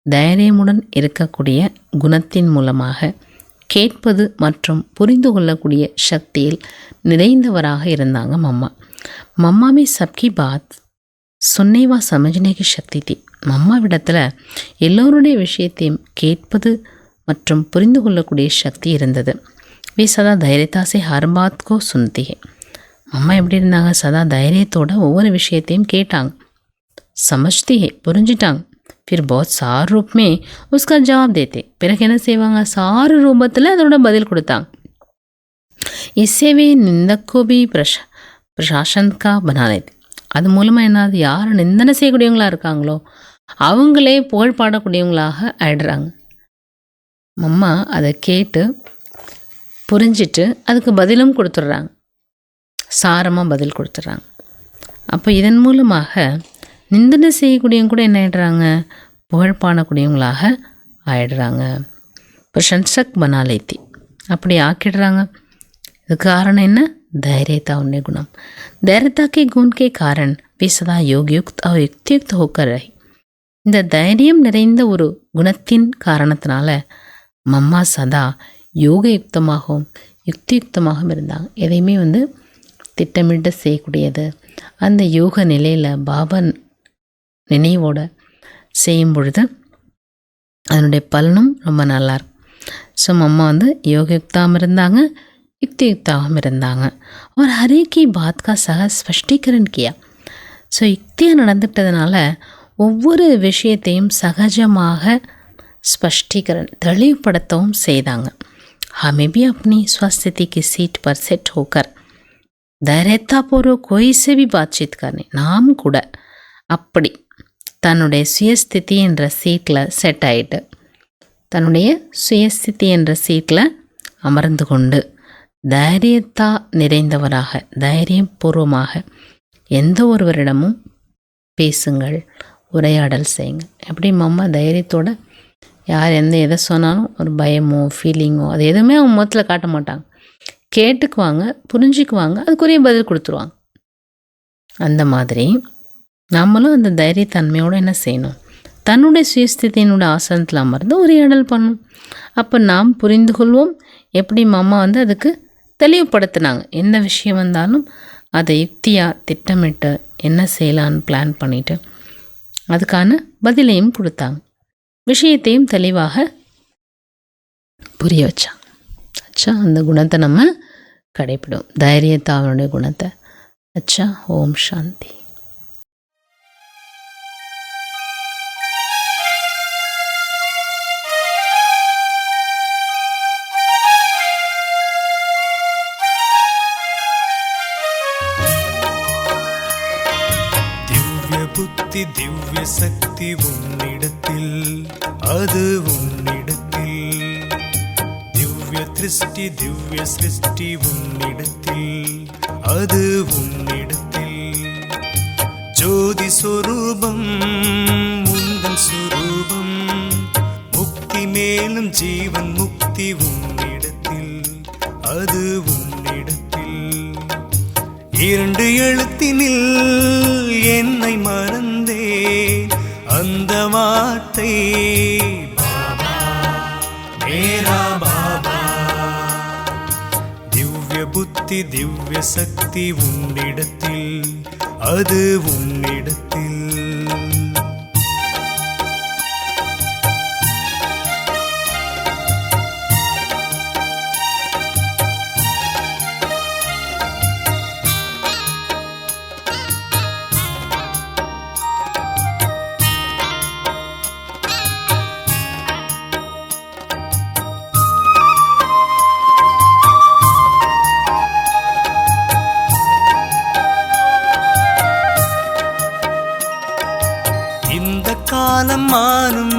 தைரியமுடன் இருக்கக்கூடிய குணத்தின் மூலமாக கேட்பது மற்றும் புரிந்து கொள்ளக்கூடிய சக்தியில் நிறைந்தவராக இருந்தாங்க மம்மா. மம்மாவே சப்கி பாத் சொன்னேவா சமஜ்னேக்கு சக்தி தி. மம்மாவிடத்தில் எல்லோருடைய விஷயத்தையும் கேட்பது மற்றும் புரிந்து கொள்ளக்கூடிய சக்தி இருந்தது. வே சதா தைரியத்தாசே ஹர் பாத் கோ சுன்தி ஹே. மம்மா எப்படி இருந்தாங்க? சதா தைரியத்தோட ஒவ்வொரு விஷயத்தையும் கேட்டாங்க. சமஜ்தி ஹே, புரிஞ்சிட்டாங்க. फिर बहुत सार रूप में उसका जवाब देते. பிறகு என்ன செய்வாங்க, சாறு ரூபத்தில் அதோட பதில் கொடுத்தாங்க. इससे वे निंदक को भी प्रशासन का बना लेते. அது மூலமாக என்னது, யார் நிந்தனை செய்யக்கூடியவங்களா இருக்காங்களோ அவங்களே புகழ் பாடக்கூடியவங்களாக ஆயிடுறாங்க. அம்மா அதை கேட்டு புரிஞ்சிட்டு அதுக்கு பதிலும் கொடுத்துட்றாங்க, சாரமாக பதில் கொடுத்துட்றாங்க. அப்போ இதன் மூலமாக நிந்தனை செய்யக்கூடியவங்க கூட என்ன ஆகிடுறாங்க, புகழ் பாடக்கூடியவங்களாக ஆயிடுறாங்க. பிரசன்சக் பனாலேத்தி அப்படி ஆக்கிடுறாங்க. இதுக்கு காரணம் என்ன, தைரியता उन्हें गुणम. தைரியता के गुण के कारण वे सदा योगयुक्त और युक्तियुक्त होकर रहे. இந்த தைரியம் நிறைந்த ஒரு குணத்தின் காரணத்தினால மம்மா சதா யோகயுக்தமாகவும் யுக்தியுக்தமாகவும் இருந்தாங்க. எதையுமே திட்டமிட்டு செய்யக்கூடியது, அந்த யோக நிலையில் பாபா நினைவோட செய்யும் பொழுது அதனுடைய பலனும் ரொம்ப நல்லாயிருக்கும். ஸோ அம்மா யோகயுக்தாகவும் இருந்தாங்க, யுக்தியுக்தாகவும் இருந்தாங்க. और हर एक की बात का सहज स्पष्टीकरण किया. ஸோ யுக்தியாக நடந்துக்கிட்டதுனால ஒவ்வொரு விஷயத்தையும் சகஜமாக ஸ்பஷ்டீகரன் தெளிவுபடுத்தவும் செய்தாங்க. हमें भी अपनी स्वस्थिति की सीट पर सेट होकर தைரியத்தாபூர்வ कोई से भी बातचीत करने, நாம் கூட அப்படி தன்னுடைய சுயஸ்திதி என்ற சீட்டில் செட் ஆகிட்டு, தன்னுடைய சுயஸ்திதி என்ற சீட்டில் அமர்ந்து கொண்டு தைரியத்தா நிறைந்தவராக தைரியம் பூர்வமாக எந்த ஒருவரிடமும் பேசுங்கள், உரையாடல் செய்யுங்க. எப்படி அம்மா தைரியத்தோட யார் எதை சொன்னாலும் ஒரு பயமோ ஃபீலிங்கோ அது எதுவுமே அவங்க முகத்தில் காட்ட மாட்டாங்க, கேட்டுக்குவாங்க, புரிஞ்சுக்குவாங்க, அதுக்குரிய பதில் கொடுத்துருவாங்க. அந்த மாதிரி நம்மளும் அந்த தைரியத்தன்மையோடு என்ன செய்யணும், தன்னுடைய சுயஸ்திதியினுடைய ஆசனத்தில் அமர்ந்து உரையாடல் பண்ணணும். அப்போ நாம் புரிந்து கொள்வோம். எப்படி அம்மா அதுக்கு தெளிவுபடுத்தினாங்க, எந்த விஷயம் வந்தாலும் அதை யுக்தியாக திட்டமிட்டு என்ன செய்யலான்னு பிளான் பண்ணிவிட்டு அதுக்கான பதிலையும் கொடுத்தாங்க, விஷயத்தையும் தெளிவாக புரிய வச்சாங்க. அச்சா, அந்த குணத்தை நம்ம கடைப்பிடும், தைரியத்தாவனுடைய குணத்தை. அச்சா, ஓம் சாந்தி. புத்தி திவ்ய சக்தி உன்னிடத்தில், அது உன்னிடத்தில். திவ்ய திருஷ்டி திவ்ய சிருஷ்டி உன்னிடத்தில், அது உன்னிடத்தில். ஜோதி சொரூபம் உந்தன் சொரூபம், முக்தி மேலும் ஜீவன் முக்தி உன்னிடத்தில், அது உன்னிடத்தில். இரண்டு எழுத்தினில் என்னை மறந்தேன், அந்த வார்த்தை பாபா, மேரா பாபா. திவ்ய புத்தி திவ்ய சக்தி உன்னிடத்தில், அது உன்னிடத்தில். காலம் மாறும்,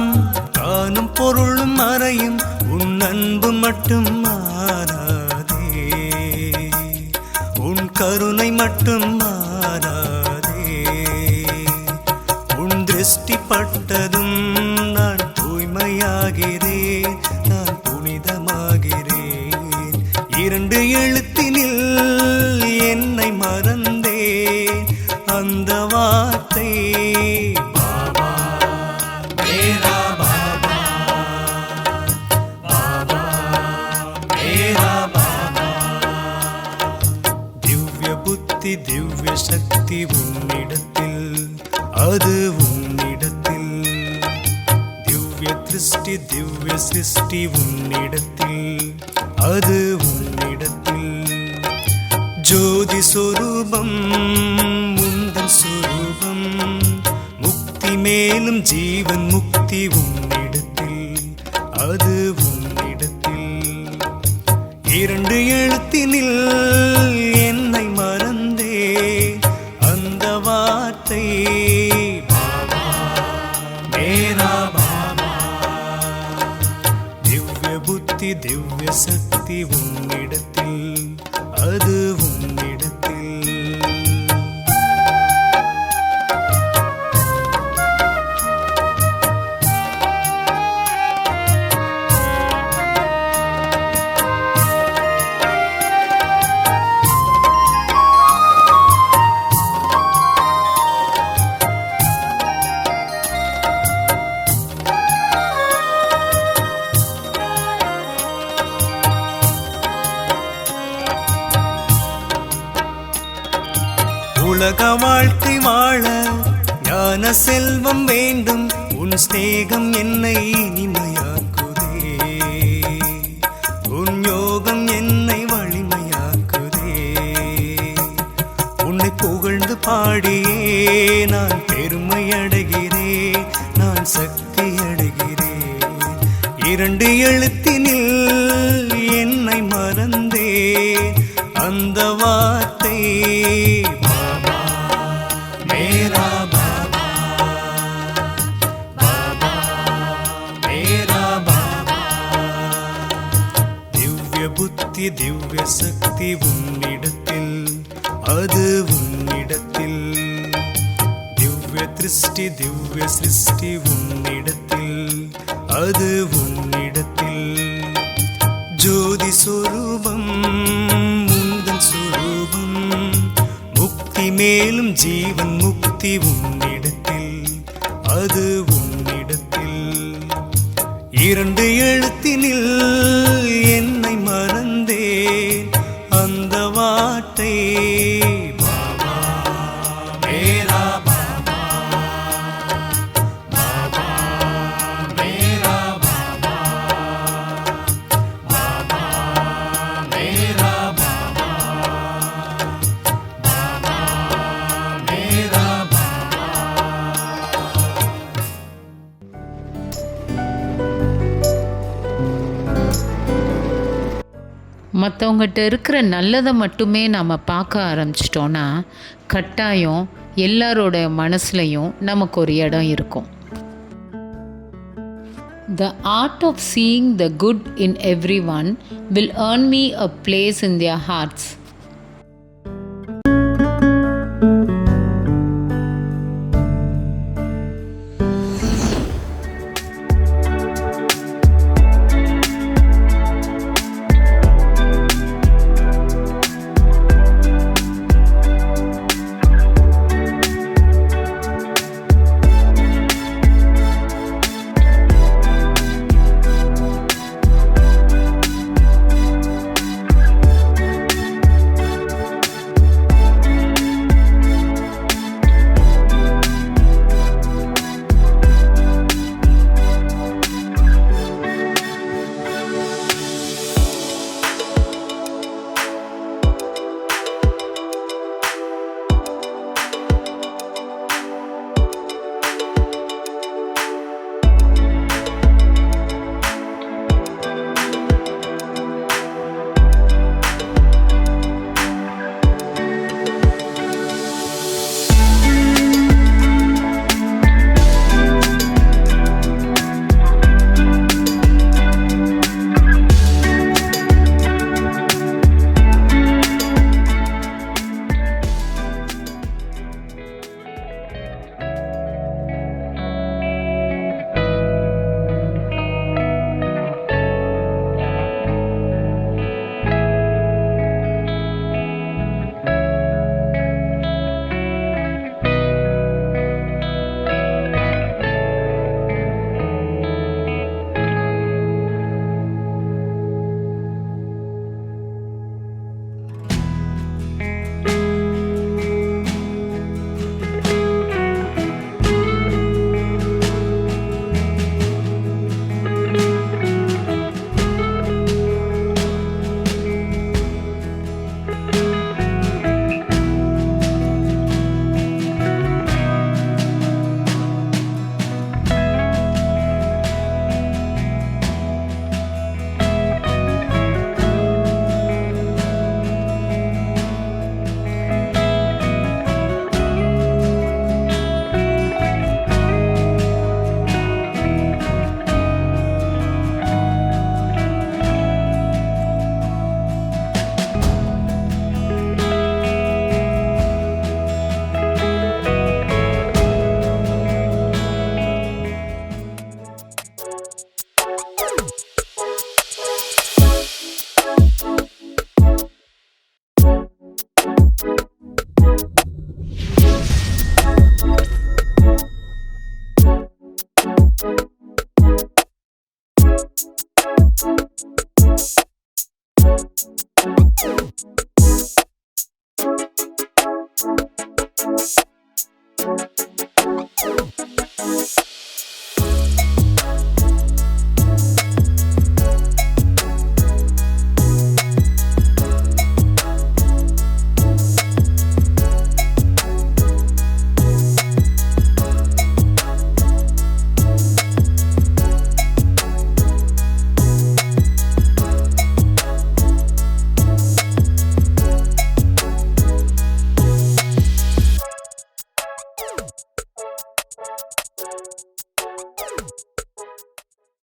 காணும் பொருளும் மறையும், உன் அன்பு மட்டும் மாறாதே, உன் கருணை மட்டும் மாறாதே. உன் திருஷ்டி பட்டதும் நான் தூய்மையாகிறேன், நான் புனிதமாகிறேன். இரண்டு எழுத்தினில் என்னை மறந்தேன், அந்த வார்த்தை திவ்ய சக்தி உன்னிடத்தில், அது உன்னிடத்தில். திவ்ய திருஷ்டி திவ்ய சிருஷ்டி உன்னிடத்தில், அது உன்னிடத்தில். ஜோதி சொரூபம் உந்தன் சொரூபம், முக்தி மேலும் ஜீவன் முக்தி உன்னிடத்தில், அது உன்னிடத்தில். 2 எழுத்தினில் என்னை மறந்தே, அந்த வார்த்தை பாபா, மேரா பாபா. திவ்ய புத்தி திவ்ய சக்தி உன்னிடத்தில், அது உன்னிடத்தில். உலக வாழ்க்கை வாழ ஞான செல்வம் வேண்டும், உன் ஸ்நேகம் என்னை இனிமையாக்குதே, உன் யோகம் என்னை வலிமையாக்குதே. உன்னை புகழ்ந்து பாடியே நான் பெருமை அடைகிறேன், நான் சக்தி அடைகிறேன். 2 எழுத்தினில் என்னை மறந்தே, அந்த வார்த்தை பாபா, மேரா பாபா, பாபா, மேரா பாபா. திவ்ய புத்தி திவ்ய சக்தி உன்னிடத்தில், அது உன்னிடத்தில். திவ்ய திருஷ்டி திவ்ய சிருஷ்டி உன்னிடத்தில், அது உன்னிடத்தில். ஜோதி சொரூபம் முந்தன் சொரூபம், முக்தி மேலும் ஜீவன் முக்தி உன்னிடத்தில், அது உன்னிடத்தில். 2 எழுத்தினில் என்னை மறந்தேன், அந்த வார்த்தை பாபா, மேரா பாபா, பாபா, மேரா பாபா, பாபா, மேரா பாபா, பாபா, மேரா பாபா. மற்றவங்ககிட்ட இருக்கிற நல்லதை மட்டுமே நாம் பார்க்க ஆரம்பிச்சிட்டோன்னா கட்டாயம் எல்லாரோட மனசுலையும் நமக்கு ஒரு இடம் இருக்கும். The art of seeing the good in everyone will earn me a place in their hearts.